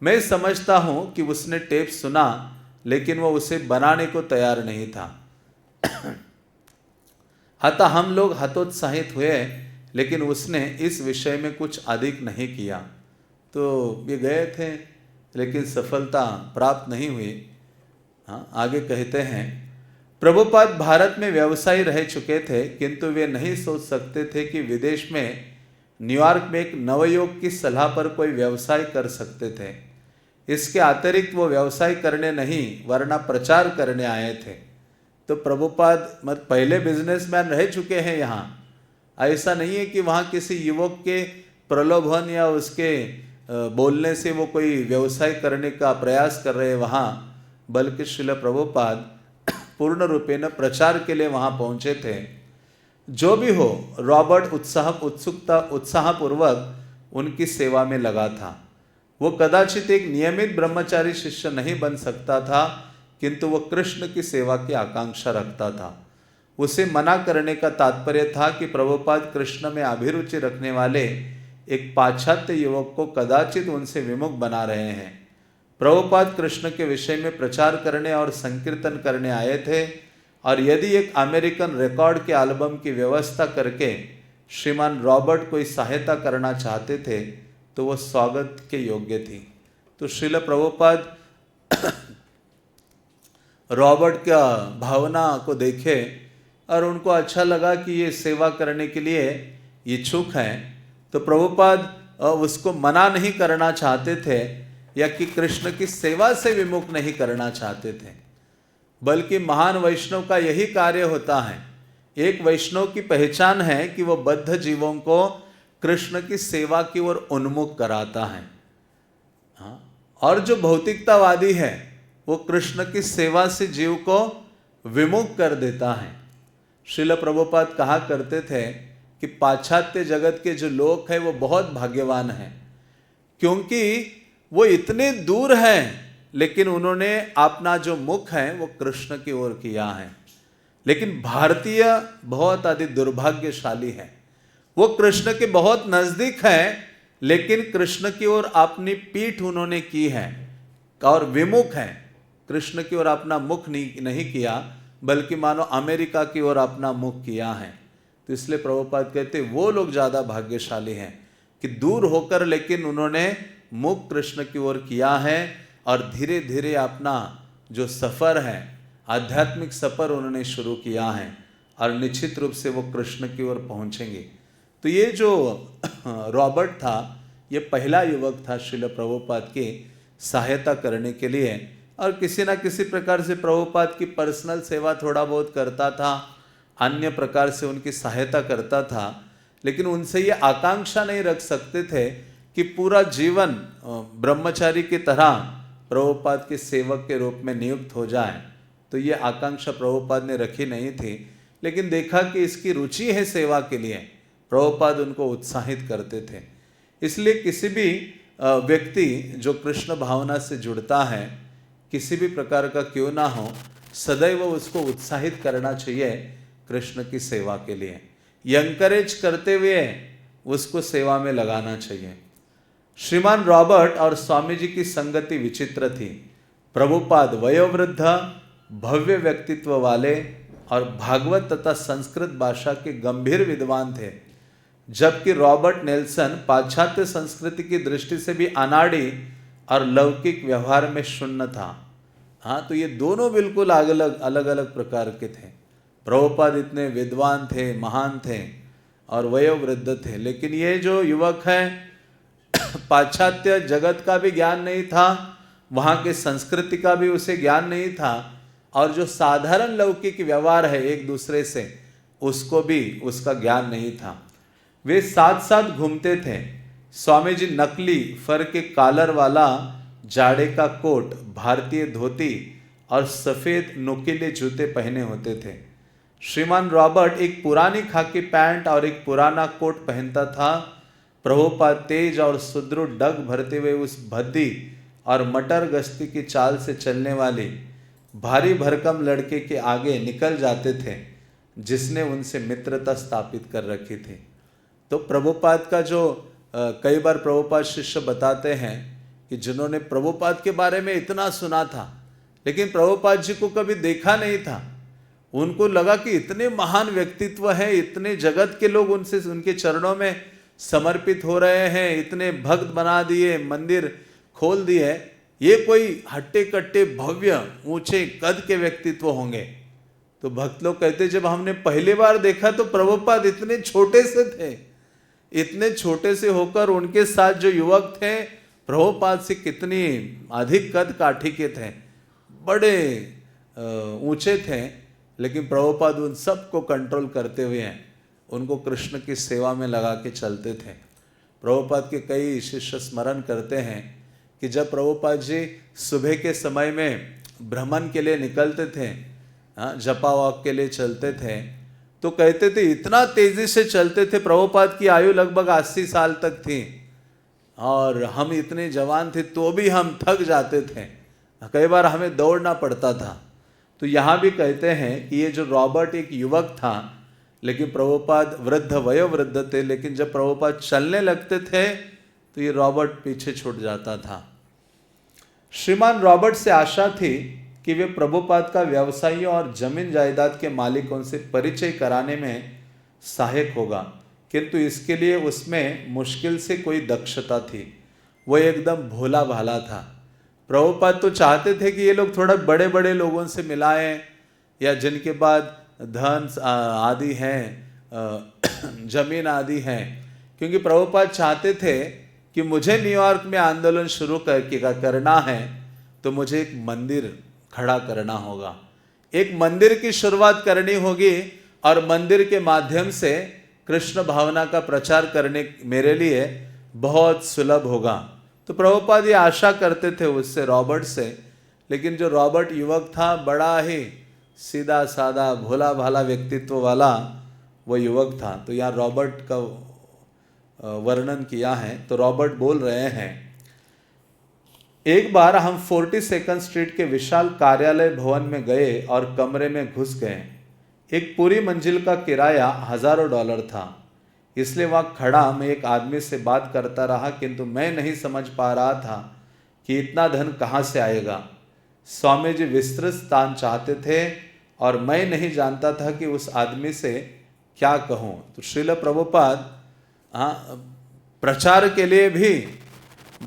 मैं समझता हूं कि उसने टेप सुना, लेकिन वो उसे बनाने को तैयार नहीं था। अतः हम लोग हतोत्साहित हुए, लेकिन उसने इस विषय में कुछ अधिक नहीं किया। तो ये गए थे, लेकिन सफलता प्राप्त नहीं हुई। आगे कहते हैं, प्रभुपाद भारत में व्यवसायी रह चुके थे, किंतु वे नहीं सोच सकते थे कि विदेश में न्यूयॉर्क में एक नवयुवक की सलाह पर कोई व्यवसाय कर सकते थे। इसके अतिरिक्त वो व्यवसाय करने नहीं वरना प्रचार करने आए थे। तो प्रभुपाद पहले बिजनेसमैन रह चुके हैं यहाँ। ऐसा नहीं है कि वहाँ किसी युवक के प्रलोभन या उसके बोलने से वो कोई व्यवसाय करने का प्रयास कर रहे हैं वहाँ, बल्कि श्रील प्रभुपाद पूर्ण रूपेण प्रचार के लिए वहाँ पहुँचे थे। जो भी हो, रॉबर्ट उत्साहपूर्वक उनकी सेवा में लगा था। वो कदाचित एक नियमित ब्रह्मचारी शिष्य नहीं बन सकता था, किंतु वो कृष्ण की सेवा की आकांक्षा रखता था। उसे मना करने का तात्पर्य था कि प्रभुपाद कृष्ण में अभिरुचि रखने वाले एक पाश्चात्य युवक को कदाचित उनसे विमुख बना रहे हैं। प्रभुपाद कृष्ण के विषय में प्रचार करने और संकीर्तन करने आए थे, और यदि एक अमेरिकन रिकॉर्ड के एल्बम की व्यवस्था करके श्रीमान रॉबर्ट कोई सहायता करना चाहते थे, तो वो स्वागत के योग्य थी। तो श्रील प्रभुपाद रॉबर्ट का भावना को देखे और उनको अच्छा लगा कि ये सेवा करने के लिए इच्छुक हैं। तो प्रभुपाद उसको मना नहीं करना चाहते थे या कि कृष्ण की सेवा से विमुख नहीं करना चाहते थे, बल्कि महान वैष्णव का यही कार्य होता है। एक वैष्णव की पहचान है कि वो बद्ध जीवों को कृष्ण की सेवा की ओर उन्मुख कराता है। और जो भौतिकतावादी है वो कृष्ण की सेवा से जीव को विमुख कर देता है। श्रील प्रभुपाद कहा करते थे कि पाश्चात्य जगत के जो लोग हैं वो बहुत भाग्यवान हैं, क्योंकि वो इतने दूर हैं, लेकिन उन्होंने अपना जो मुख है वो कृष्ण की ओर किया है। लेकिन भारतीय बहुत अधिक दुर्भाग्यशाली है, वो कृष्ण के बहुत नजदीक हैं, लेकिन कृष्ण की ओर अपनी पीठ उन्होंने की है और विमुख हैं। कृष्ण की ओर अपना मुख नहीं किया, बल्कि मानो अमेरिका की ओर अपना मुख किया है। तो इसलिए प्रभुपाद कहते वो लोग ज़्यादा भाग्यशाली हैं कि दूर होकर लेकिन उन्होंने मुख कृष्ण की ओर किया है, और धीरे धीरे अपना जो सफ़र है, आध्यात्मिक सफ़र उन्होंने शुरू किया है, और निश्चित रूप से वो कृष्ण की ओर पहुँचेंगे। तो ये जो रॉबर्ट था, ये पहला युवक था श्रील प्रभुपाद की सहायता करने के लिए, और किसी न किसी प्रकार से प्रभुपाद की पर्सनल सेवा थोड़ा बहुत करता था, अन्य प्रकार से उनकी सहायता करता था। लेकिन उनसे ये आकांक्षा नहीं रख सकते थे कि पूरा जीवन ब्रह्मचारी की तरह प्रभुपाद के सेवक के रूप में नियुक्त हो जाए। तो ये आकांक्षा प्रभुपाद ने रखी नहीं थी, लेकिन देखा कि इसकी रुचि है सेवा के लिए, प्रभुपाद उनको उत्साहित करते थे। इसलिए किसी भी व्यक्ति जो कृष्ण भावना से जुड़ता है, किसी भी प्रकार का क्यों ना हो, सदैव उसको उत्साहित करना चाहिए कृष्ण की सेवा के लिए, एनकरेज करते हुए उसको सेवा में लगाना चाहिए। श्रीमान रॉबर्ट और स्वामी जी की संगति विचित्र थी। प्रभुपाद वयोवृद्ध, भव्य व्यक्तित्व वाले और भागवत तथा संस्कृत भाषा के गंभीर विद्वान थे, जबकि रॉबर्ट नेल्सन पाश्चात्य संस्कृति की दृष्टि से भी अनाड़ी और लौकिक व्यवहार में शून्य था। हाँ, तो ये दोनों बिल्कुल अलग अलग प्रकार के थे। प्रभुपाद इतने विद्वान थे, महान थे और वयोवृद्ध थे, लेकिन ये जो युवक है पाश्चात्य जगत का भी ज्ञान नहीं था, वहाँ के संस्कृति का भी उसे ज्ञान नहीं था, और जो साधारण लौकिक व्यवहार है एक दूसरे से, उसको भी उसका ज्ञान नहीं था। वे साथ साथ घूमते थे। स्वामी जी नकली फर के कॉलर वाला जाड़े का कोट, भारतीय धोती और सफ़ेद नुकीले जूते पहने होते थे। श्रीमान रॉबर्ट एक पुरानी खाकी पैंट और एक पुराना कोट पहनता था। प्रभुपाद तेज और सुदृढ़ डग भरते हुए उस भद्दी और मटर गश्ती की चाल से चलने वाली भारी भरकम लड़के के आगे निकल जाते थे, जिसने उनसे मित्रता स्थापित कर रखी थी। तो प्रभुपाद का जो कई बार प्रभुपाद शिष्य बताते हैं कि जिन्होंने प्रभुपाद के बारे में इतना सुना था, लेकिन प्रभुपाद जी को कभी देखा नहीं था, उनको लगा कि इतने महान व्यक्तित्व है, इतने जगत के लोग उनसे उनके चरणों में समर्पित हो रहे हैं, इतने भक्त बना दिए, मंदिर खोल दिए, ये कोई हट्टे कट्टे भव्य ऊंचे कद के व्यक्तित्व होंगे। तो भक्त लोग कहते जब हमने पहली बार देखा तो प्रभुपाद इतने छोटे से थे, इतने छोटे से होकर उनके साथ जो युवक थे प्रभुपाद से कितनी अधिक कद काठी के थे, बड़े ऊंचे थे, लेकिन प्रभुपाद उन सबको कंट्रोल करते हुए उनको कृष्ण की सेवा में लगा के चलते थे। प्रभुपाद के कई शिष्य स्मरण करते हैं कि जब प्रभुपाद जी सुबह के समय में भ्रमण के लिए निकलते थे, जपा वॉक के लिए चलते थे, तो कहते थे इतना तेजी से चलते थे, प्रभुपाद की आयु लगभग 80 साल तक थी और हम इतने जवान थे तो भी हम थक जाते थे, कई बार हमें दौड़ना पड़ता था। तो यहाँ भी कहते हैं कि ये जो रॉबर्ट एक युवक था, लेकिन प्रभुपाद वयोवृद्ध थे, लेकिन जब प्रभुपाद चलने लगते थे तो ये रॉबर्ट पीछे छूट जाता था। श्रीमान रॉबर्ट से आशा थी कि वे प्रभुपाद का व्यवसायियों और जमीन जायदाद के मालिकों से परिचय कराने में सहायक होगा, किंतु इसके लिए उसमें मुश्किल से कोई दक्षता थी। वो एकदम भोला भाला था। प्रभुपाद तो चाहते थे कि ये लोग थोड़ा बड़े बड़े लोगों से मिलाएं, या जिनके बाद धन आदि हैं, जमीन आदि हैं, क्योंकि प्रभुपाद चाहते थे कि मुझे न्यूयॉर्क में आंदोलन शुरू करना है तो मुझे एक मंदिर खड़ा करना होगा, एक मंदिर की शुरुआत करनी होगी और मंदिर के माध्यम से कृष्ण भावना का प्रचार करने मेरे लिए बहुत सुलभ होगा। तो प्रभुपाद ये आशा करते थे उससे, रॉबर्ट से, लेकिन जो रॉबर्ट युवक था बड़ा ही सीधा साधा भोला भाला व्यक्तित्व वाला वो युवक था। तो यहाँ रॉबर्ट का वर्णन किया है। तो रॉबर्ट बोल रहे हैं, एक बार हम 42nd स्ट्रीट के विशाल कार्यालय भवन में गए और कमरे में घुस गए। एक पूरी मंजिल का किराया $1000 था, इसलिए वहाँ खड़ा मैं एक आदमी से बात करता रहा, किंतु मैं नहीं समझ पा रहा था कि इतना धन कहाँ से आएगा। स्वामी जी विस्तृत स्थान चाहते थे और मैं नहीं जानता था कि उस आदमी से क्या कहूँ। तो श्रील प्रभुपाद प्रचार के लिए भी,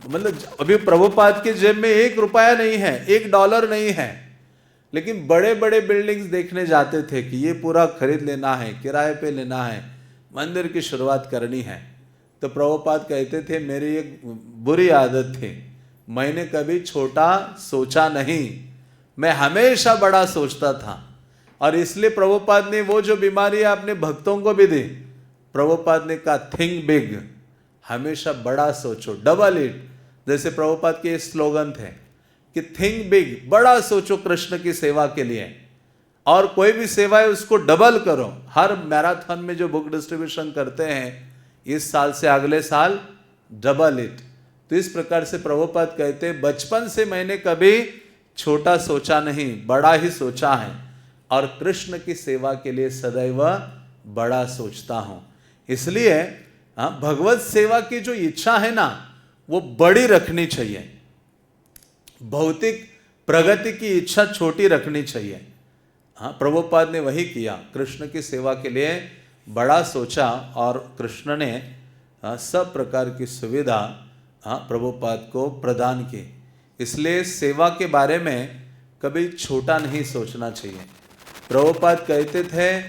मतलब अभी प्रभुपाद के जेब में $1 नहीं है, $1 नहीं है, लेकिन बड़े बड़े बिल्डिंग्स देखने जाते थे कि ये पूरा खरीद लेना है, किराए पे लेना है, मंदिर की शुरुआत करनी है। तो प्रभुपाद कहते थे मेरी एक बुरी आदत थी, मैंने कभी छोटा सोचा नहीं, मैं हमेशा बड़ा सोचता था, और इसलिए प्रभुपाद ने वो जो बीमारी अपने भक्तों को भी दी। प्रभुपाद ने कहा थिंक बिग, हमेशा बड़ा सोचो, डबल इट। जैसे प्रभुपाद के स्लोगन थे कि थिंक बिग, बड़ा सोचो कृष्ण की सेवा के लिए, और कोई भी सेवा है उसको डबल करो। हर मैराथन में जो बुक डिस्ट्रीब्यूशन करते हैं, इस साल से अगले साल डबल इट। तो इस प्रकार से प्रभुपाद कहते हैं बचपन से मैंने कभी छोटा सोचा नहीं, बड़ा ही सोचा है, और कृष्ण की सेवा के लिए सदैव बड़ा सोचता हूं। इसलिए भगवत सेवा की जो इच्छा है ना, वो बड़ी रखनी चाहिए। भौतिक प्रगति की इच्छा छोटी रखनी चाहिए। प्रभुपाद ने वही किया, कृष्ण की सेवा के लिए बड़ा सोचा, और कृष्ण ने सब प्रकार की सुविधा प्रभुपाद को प्रदान की। इसलिए सेवा के बारे में कभी छोटा नहीं सोचना चाहिए। प्रभुपाद कहते थे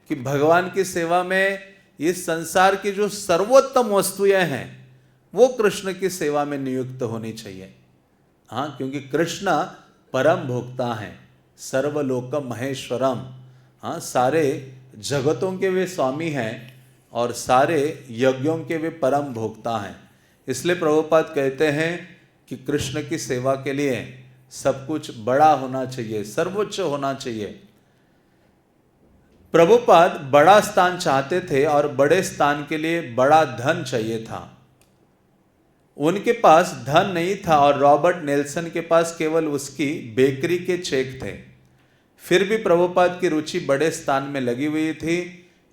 कि भगवान की सेवा में इस संसार की जो सर्वोत्तम वस्तुएं हैं वो कृष्ण की सेवा में नियुक्त होनी चाहिए। क्योंकि कृष्ण परम भोक्ता हैं, सर्वलोक महेश्वरम। सारे जगतों के वे स्वामी हैं और सारे यज्ञों के वे परम भोक्ता हैं। इसलिए प्रभुपाद कहते हैं कि कृष्ण की सेवा के लिए सब कुछ बड़ा होना चाहिए, सर्वोच्च होना चाहिए। प्रभुपाद बड़ा स्थान चाहते थे और बड़े स्थान के लिए बड़ा धन चाहिए था। उनके पास धन नहीं था और रॉबर्ट नेल्सन के पास केवल उसकी बेकरी के चेक थे। फिर भी प्रभुपाद की रुचि बड़े स्थान में लगी हुई थी।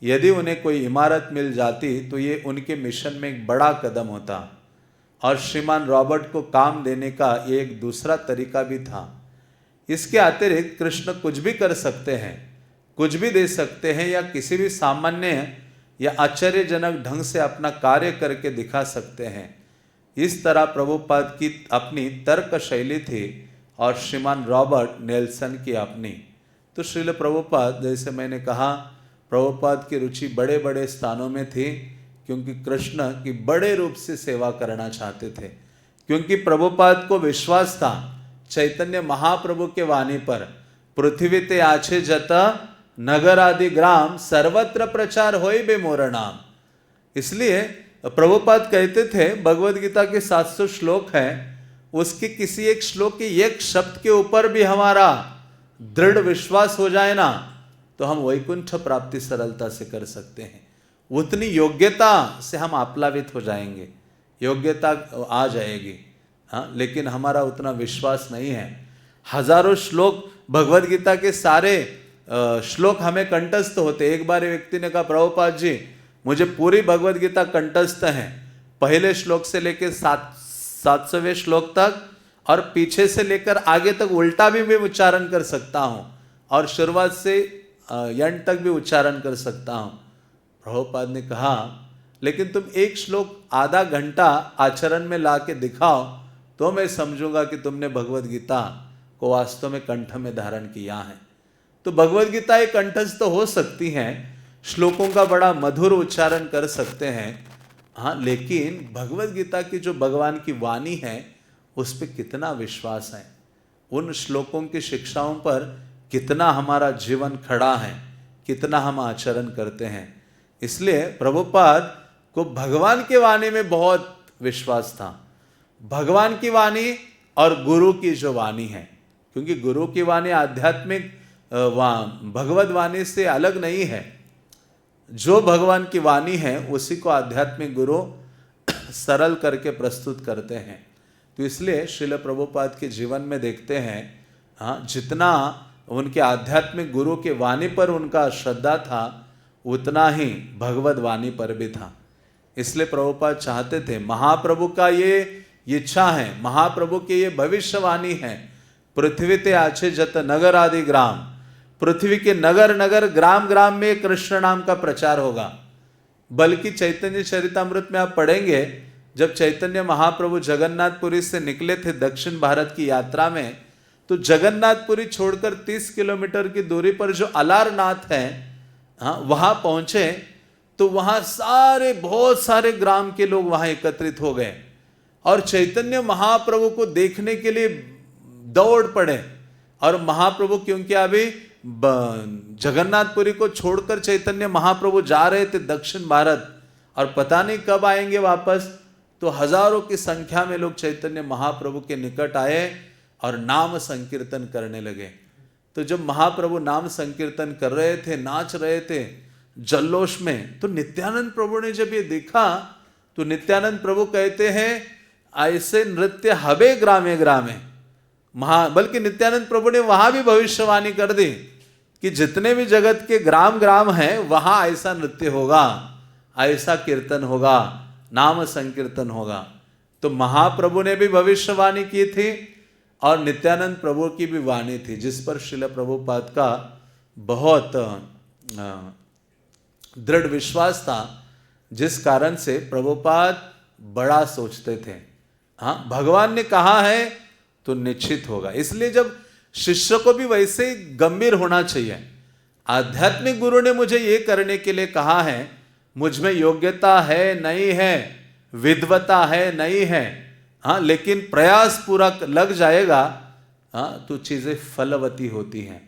यदि उन्हें कोई इमारत मिल जाती तो ये उनके मिशन में एक बड़ा कदम होता, और श्रीमान रॉबर्ट को काम देने का ये एक दूसरा तरीका भी था। इसके अतिरिक्त कृष्ण कुछ भी कर सकते हैं, कुछ भी दे सकते हैं, या किसी भी सामान्य या आश्चर्यजनक ढंग से अपना कार्य करके दिखा सकते हैं। इस तरह प्रभुपाद की अपनी तर्क शैली थी और श्रीमान रॉबर्ट नेल्सन की अपनी। तो श्रील प्रभुपाद, जैसे मैंने कहा, प्रभुपाद की रुचि बड़े बड़े स्थानों में थी, क्योंकि कृष्ण की बड़े रूप से सेवा करना चाहते थे। क्योंकि प्रभुपाद को विश्वास था चैतन्य महाप्रभु के वाणी पर, पृथ्वी ते आछे जता नगर आदि ग्राम, सर्वत्र प्रचार होई बे मोर नाम। इसलिए प्रभुपाद कहते थे भगवद गीता के 700 श्लोक हैं, उसके किसी एक श्लोक के एक शब्द के ऊपर भी हमारा दृढ़ विश्वास हो जाए ना, तो हम वैकुंठ प्राप्ति सरलता से कर सकते हैं। उतनी योग्यता से हम आप्लावित हो जाएंगे, योग्यता आ जाएगी। लेकिन हमारा उतना विश्वास नहीं है। हजारों श्लोक भगवद गीता के सारे श्लोक हमें कंठस्थ होते। एक बार व्यक्ति ने कहा प्रभुपाद जी मुझे पूरी भगवद गीता कंठस्थ है, पहले श्लोक से लेकर 700वें श्लोक तक, और पीछे से लेकर आगे तक उल्टा भी मैं उच्चारण कर सकता हूँ, और शुरुआत से एंड तक भी उच्चारण कर सकता हूँ। प्रभुपाद ने कहा लेकिन तुम एक श्लोक आधा घंटा आचरण में ला के दिखाओ तो मैं समझूंगा कि तुमने भगवद गीता को वास्तव में कंठ में धारण किया है। तो भगवद गीता एक कंठस्थ तो हो सकती हैं, श्लोकों का बड़ा मधुर उच्चारण कर सकते हैं, लेकिन भगवद गीता की जो भगवान की वाणी है उस पर कितना विश्वास है, उन श्लोकों की शिक्षाओं पर कितना हमारा जीवन खड़ा है, कितना हम आचरण करते हैं। इसलिए प्रभुपाद को भगवान की वाणी में बहुत विश्वास था, भगवान की वाणी और गुरु की जो वाणी है, क्योंकि गुरु की वाणी आध्यात्मिक भगवद वाणी से अलग नहीं है। जो भगवान की वाणी है उसी को आध्यात्मिक गुरु सरल करके प्रस्तुत करते हैं। तो इसलिए श्रील प्रभुपाद के जीवन में देखते हैं जितना उनके आध्यात्मिक गुरु के वाणी पर उनका श्रद्धा था उतना ही भगवद वाणी पर भी था। इसलिए प्रभुपाद चाहते थे, महाप्रभु का ये इच्छा है, महाप्रभु की ये भविष्यवाणी है, पृथ्वी ते आछे जत नगर आदि ग्राम, पृथ्वी के नगर नगर ग्राम ग्राम में कृष्ण नाम का प्रचार होगा। बल्कि चैतन्य चरितामृत में आप पढ़ेंगे, जब चैतन्य महाप्रभु जगन्नाथपुरी से निकले थे दक्षिण भारत की यात्रा में, तो जगन्नाथपुरी छोड़कर 30 किलोमीटर की दूरी पर जो अलारनाथ है वहां पहुंचे, तो वहां सारे बहुत सारे ग्राम के लोग वहां एकत्रित हो गए और चैतन्य महाप्रभु को देखने के लिए दौड़ पड़े। और महाप्रभु क्योंकि अभी जगन्नाथपुरी को छोड़कर चैतन्य महाप्रभु जा रहे थे दक्षिण भारत, और पता नहीं कब आएंगे वापस, तो हजारों की संख्या में लोग चैतन्य महाप्रभु के निकट आए और नाम संकीर्तन करने लगे। तो जब महाप्रभु नाम संकीर्तन कर रहे थे, नाच रहे थे जल्लोष में, तो नित्यानंद प्रभु ने जब ये देखा तो नित्यानंद प्रभु कहते हैं ऐसे नृत्य हबे ग्रामे ग्रामे। बल्कि नित्यानंद प्रभु ने वहां भी भविष्यवाणी कर दी कि जितने भी जगत के ग्राम ग्राम हैं वहां ऐसा नृत्य होगा, ऐसा कीर्तन होगा, नाम संकीर्तन होगा। तो महाप्रभु ने भी भविष्यवाणी की थी और नित्यानंद प्रभु की भी वाणी थी, जिस पर श्रील प्रभुपाद का बहुत दृढ़ विश्वास था, जिस कारण से प्रभुपाद बड़ा सोचते थे। हाँ, भगवान ने कहा है तो निश्चित होगा। इसलिए जब शिष्य को भी वैसे ही गंभीर होना चाहिए। आध्यात्मिक गुरु ने मुझे ये करने के लिए कहा है, मुझ में योग्यता है नहीं है, विद्वता है नहीं है, हाँ, लेकिन प्रयास पूरा लग जाएगा, हाँ, तो चीजें फलवती होती हैं,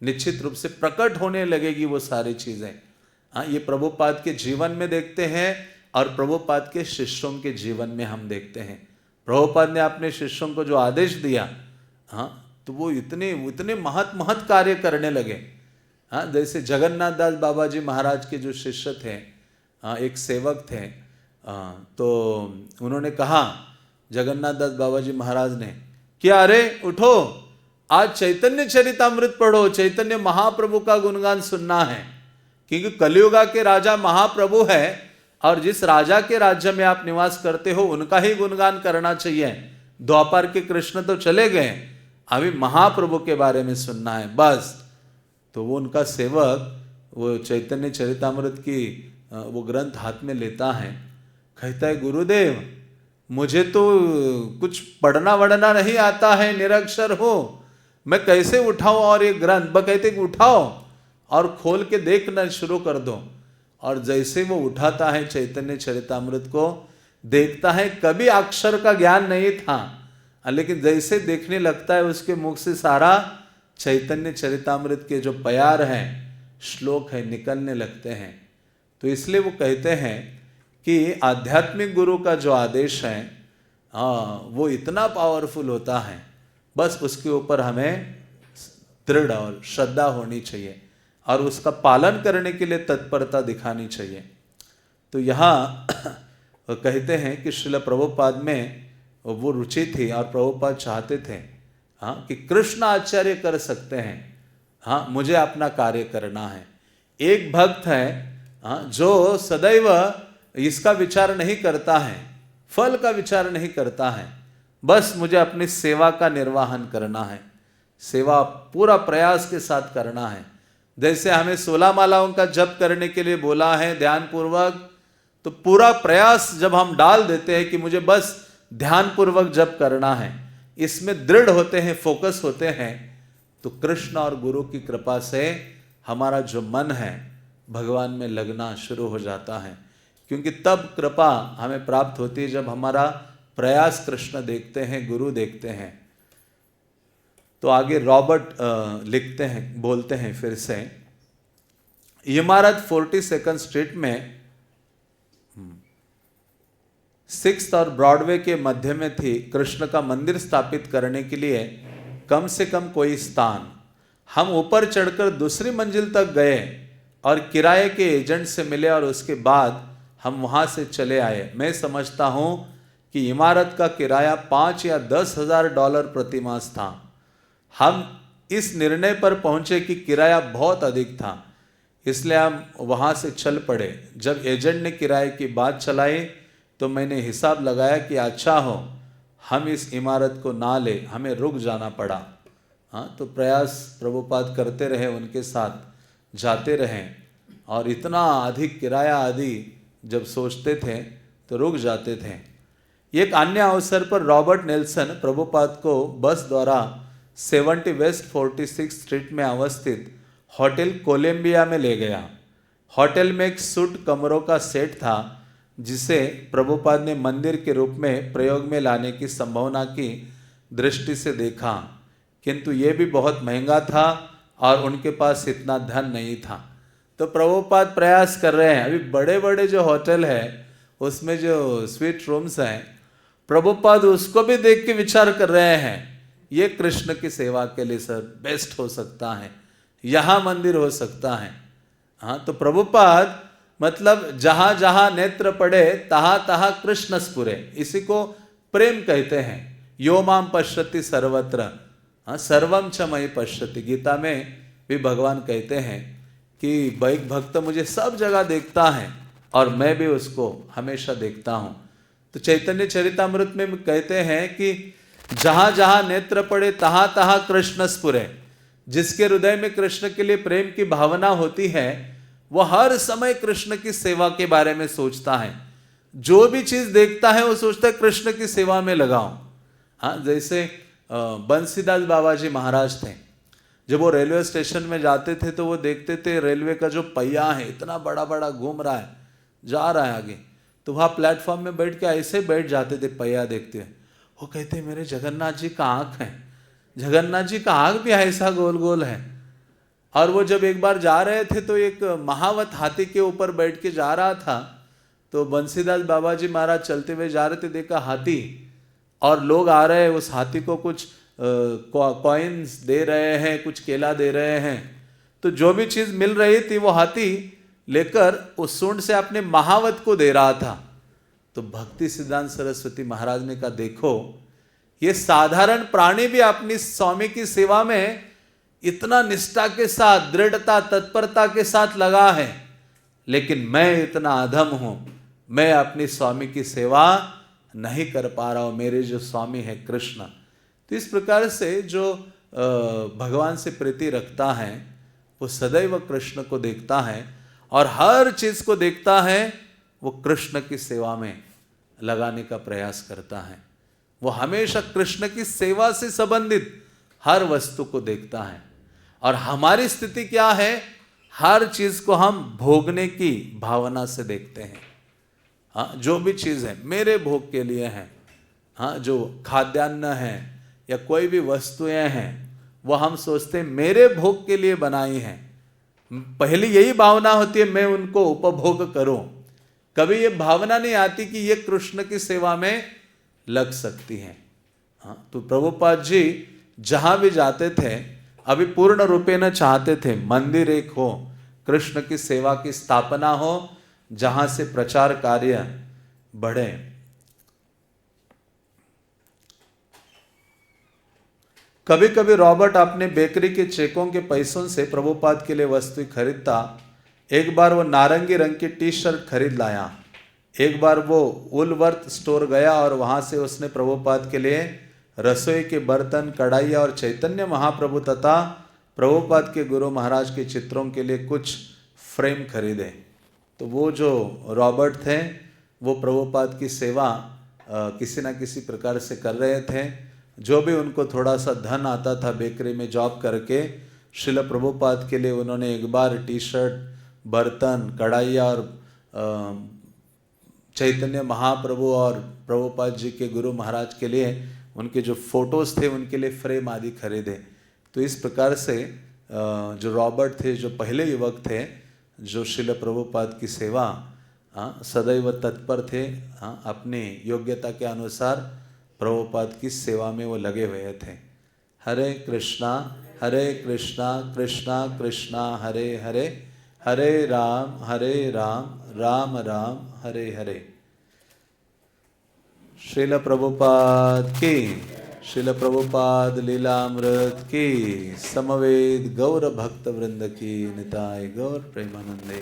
निश्चित रूप से प्रकट होने लगेगी वो सारी चीजें। हाँ, ये प्रभुपाद के जीवन में देखते हैं और प्रभुपाद के शिष्यों के जीवन में हम देखते हैं। प्रभुपाद ने अपने शिष्यों को जो आदेश दिया, हाँ, तो वो इतने महत कार्य करने लगे। हाँ, जैसे जगन्नाथ दास बाबा जी महाराज के जो शिष्य थे, हाँ, एक सेवक थे, तो उन्होंने कहा जगन्नाथ दास बाबा जी महाराज ने कि अरे उठो, आज चैतन्य चरितामृत पढ़ो, चैतन्य महाप्रभु का गुणगान सुनना है, क्योंकि कलियुगा के राजा महाप्रभु है और जिस राजा के राज्य में आप निवास करते हो उनका ही गुणगान करना चाहिए। द्वापर के कृष्ण तो चले गए, अभी महाप्रभु के बारे में सुनना है बस। तो वो उनका सेवक वो चैतन्य चरितामृत की वो ग्रंथ हाथ में लेता है, कहता है गुरुदेव मुझे तो कुछ पढ़ना वढ़ना नहीं आता है, निरक्षर हो, मैं कैसे उठाऊं और ये ग्रंथ? कहते उठाओ और खोल के देखना शुरू कर दो। और जैसे वो उठाता है चैतन्य चरितामृत को, देखता है कभी अक्षर का ज्ञान नहीं था, लेकिन जैसे देखने लगता है उसके मुख से सारा चैतन्य चरितामृत के जो प्यार हैं, श्लोक है, निकलने लगते हैं। तो इसलिए वो कहते हैं कि आध्यात्मिक गुरु का जो आदेश है, वो इतना पावरफुल होता है, बस उसके ऊपर हमें दृढ़ और श्रद्धा होनी चाहिए और उसका पालन करने के लिए तत्परता दिखानी चाहिए। तो यहाँ कहते हैं कि श्रील प्रभुपाद में वो रुचि थी और प्रभुपाद चाहते थे, हाँ, कि कृष्ण आचार्य कर सकते हैं, हाँ, मुझे अपना कार्य करना है। एक भक्त है, हाँ, जो सदैव इसका विचार नहीं करता है, फल का विचार नहीं करता है, बस मुझे अपनी सेवा का निर्वहन करना है, सेवा पूरा प्रयास के साथ करना है। जैसे हमें 16 मालाओं का जप करने के लिए बोला है ध्यान पूर्वक, तो पूरा प्रयास जब हम डाल देते हैं कि मुझे बस ध्यान पूर्वक जप करना है, इसमें दृढ़ होते हैं, फोकस होते हैं, तो कृष्ण और गुरु की कृपा से हमारा जो मन है भगवान में लगना शुरू हो जाता है। क्योंकि तब कृपा हमें प्राप्त होती है जब हमारा प्रयास कृष्ण देखते हैं, गुरु देखते हैं। तो आगे रॉबर्ट लिखते हैं, बोलते हैं फिर से, इमारत 42nd स्ट्रीट में 6th और ब्रॉडवे के मध्य में थी। कृष्ण का मंदिर स्थापित करने के लिए कम से कम कोई स्थान। हम ऊपर चढ़कर दूसरी मंजिल तक गए और किराए के एजेंट से मिले और उसके बाद हम वहां से चले आए। मैं समझता हूं कि इमारत का किराया $5 या $10,000 प्रति मास था। हम इस निर्णय पर पहुंचे कि किराया बहुत अधिक था, इसलिए हम वहां से चल पड़े। जब एजेंट ने किराए की बात चलाई तो मैंने हिसाब लगाया कि अच्छा हो हम इस इमारत को ना ले, हमें रुक जाना पड़ा। हाँ, तो प्रयास प्रभुपाद करते रहे, उनके साथ जाते रहे और इतना अधिक किराया आदि जब सोचते थे तो रुक जाते थे। एक अन्य अवसर पर रॉबर्ट नेल्सन प्रभुपाद को बस द्वारा 70 वेस्ट 46 स्ट्रीट में अवस्थित होटल कोलंबिया में ले गया। होटल में एक सूट कमरों का सेट था जिसे प्रभुपाद ने मंदिर के रूप में प्रयोग में लाने की संभावना की दृष्टि से देखा, किंतु ये भी बहुत महंगा था और उनके पास इतना धन नहीं था। तो प्रभुपाद प्रयास कर रहे हैं, अभी बड़े बड़े जो होटल है उसमें जो स्वीट रूम्स हैं, प्रभुपाद उसको भी देख के विचार कर रहे हैं, ये कृष्ण की सेवा के लिए सर बेस्ट हो सकता है, यहाँ मंदिर हो सकता है। हाँ, तो प्रभुपाद मतलब जहां जहां नेत्र पड़े तहां तहां कृष्ण स्फुरे, इसी को प्रेम कहते हैं। यो माम पश्यति सर्वत्र, हाँ, सर्वम च मयि पश्यति। गीता में भी भगवान कहते हैं कि एक भक्त मुझे सब जगह देखता है और मैं भी उसको हमेशा देखता हूँ। तो चैतन्य चरितामृत में कहते हैं कि जहां जहां नेत्र पड़े तहां तहां कृष्ण स्फुरे। जिसके हृदय में कृष्ण के लिए प्रेम की भावना होती है वो हर समय कृष्ण की सेवा के बारे में सोचता है। जो भी चीज देखता है वो सोचता है कृष्ण की सेवा में लगाऊं। हाँ, जैसे बंसीदास बाबा जी महाराज थे, जब वो रेलवे स्टेशन में जाते थे तो वो देखते थे रेलवे का जो पहिया है इतना बड़ा बड़ा घूम रहा है, जा रहा है आगे, तो वहाँ प्लेटफॉर्म में बैठ के ऐसे बैठ जाते थे पहिया देखते हुए। वो कहते मेरे जगन्नाथ जी का आँख है, जगन्नाथ जी का आँख भी ऐसा गोल गोल है। और वो जब एक बार जा रहे थे तो एक महावत हाथी के ऊपर बैठ के जा रहा था, तो बंसीदास बाबा जी महाराज चलते हुए जा रहे थे, देखा हाथी और लोग आ रहे हैं, उस हाथी को कुछ कॉइन्स दे रहे हैं, कुछ केला दे रहे हैं। तो जो भी चीज मिल रही थी वो हाथी लेकर उस सूंड से अपने महावत को दे रहा था। तो भक्ति सिद्धांत सरस्वती महाराज ने कहा देखो ये साधारण प्राणी भी अपनी स्वामी की सेवा में इतना निष्ठा के साथ, दृढ़ता, तत्परता के साथ लगा है, लेकिन मैं इतना अधम हूं, मैं अपनी स्वामी की सेवा नहीं कर पा रहा हूं, मेरे जो स्वामी है कृष्ण। तो इस प्रकार से जो भगवान से प्रीति रखता है वो सदैव कृष्ण को देखता है और हर चीज को देखता है वो कृष्ण की सेवा में लगाने का प्रयास करता है। वो हमेशा कृष्ण की सेवा से संबंधित हर वस्तु को देखता है। और हमारी स्थिति क्या है, हर चीज को हम भोगने की भावना से देखते हैं। हाँ, जो भी चीज है मेरे भोग के लिए है। हाँ, जो खाद्यान्न है या कोई भी वस्तुएं हैं वो हम सोचते हैं मेरे भोग के लिए बनाई हैं। पहले यही भावना होती है मैं उनको उपभोग करूं। कभी ये भावना नहीं आती कि ये कृष्ण की सेवा में लग सकती हैं। हाँ, तो प्रभुपाद जी जहां भी जाते थे अभी पूर्ण रूपे न चाहते थे मंदिर एक हो, कृष्ण की सेवा की स्थापना हो, जहां से प्रचार कार्य बढ़े। कभी कभी रॉबर्ट अपने बेकरी के चेकों के पैसों से प्रभुपाद के लिए वस्तु खरीदता। एक बार वो नारंगी रंग की टी शर्ट खरीद लाया। एक बार वो वुलवर्थ स्टोर गया और वहां से उसने प्रभुपाद के लिए रसोई के बर्तन, कढ़ाई और चैतन्य महाप्रभु तथा प्रभुपाद के गुरु महाराज के चित्रों के लिए कुछ फ्रेम खरीदे। तो वो जो रॉबर्ट थे वो प्रभुपाद की सेवा किसी न किसी प्रकार से कर रहे थे। जो भी उनको थोड़ा सा धन आता था बेकरी में जॉब करके, श्रील प्रभुपाद के लिए उन्होंने एक बार टी शर्ट, बर्तन, कढ़ाई और चैतन्य महाप्रभु और प्रभुपाद जी के गुरु महाराज के लिए उनके जो फोटोज थे उनके लिए फ्रेम आदि खरीदे। तो इस प्रकार से जो रॉबर्ट थे, जो पहले युवक थे जो श्रील प्रभुपाद की सेवा सदैव तत्पर थे, अपनी योग्यता के अनुसार प्रभुपाद की सेवा में वो लगे हुए थे। हरे कृष्णा कृष्णा कृष्णा हरे हरे, हरे राम राम राम हरे हरे। श्रील प्रभुपाद की, श्रील प्रभुपाद लीलामृत की, समवेत गौर भक्त वृंद की, निताय गौर प्रेमानंदे।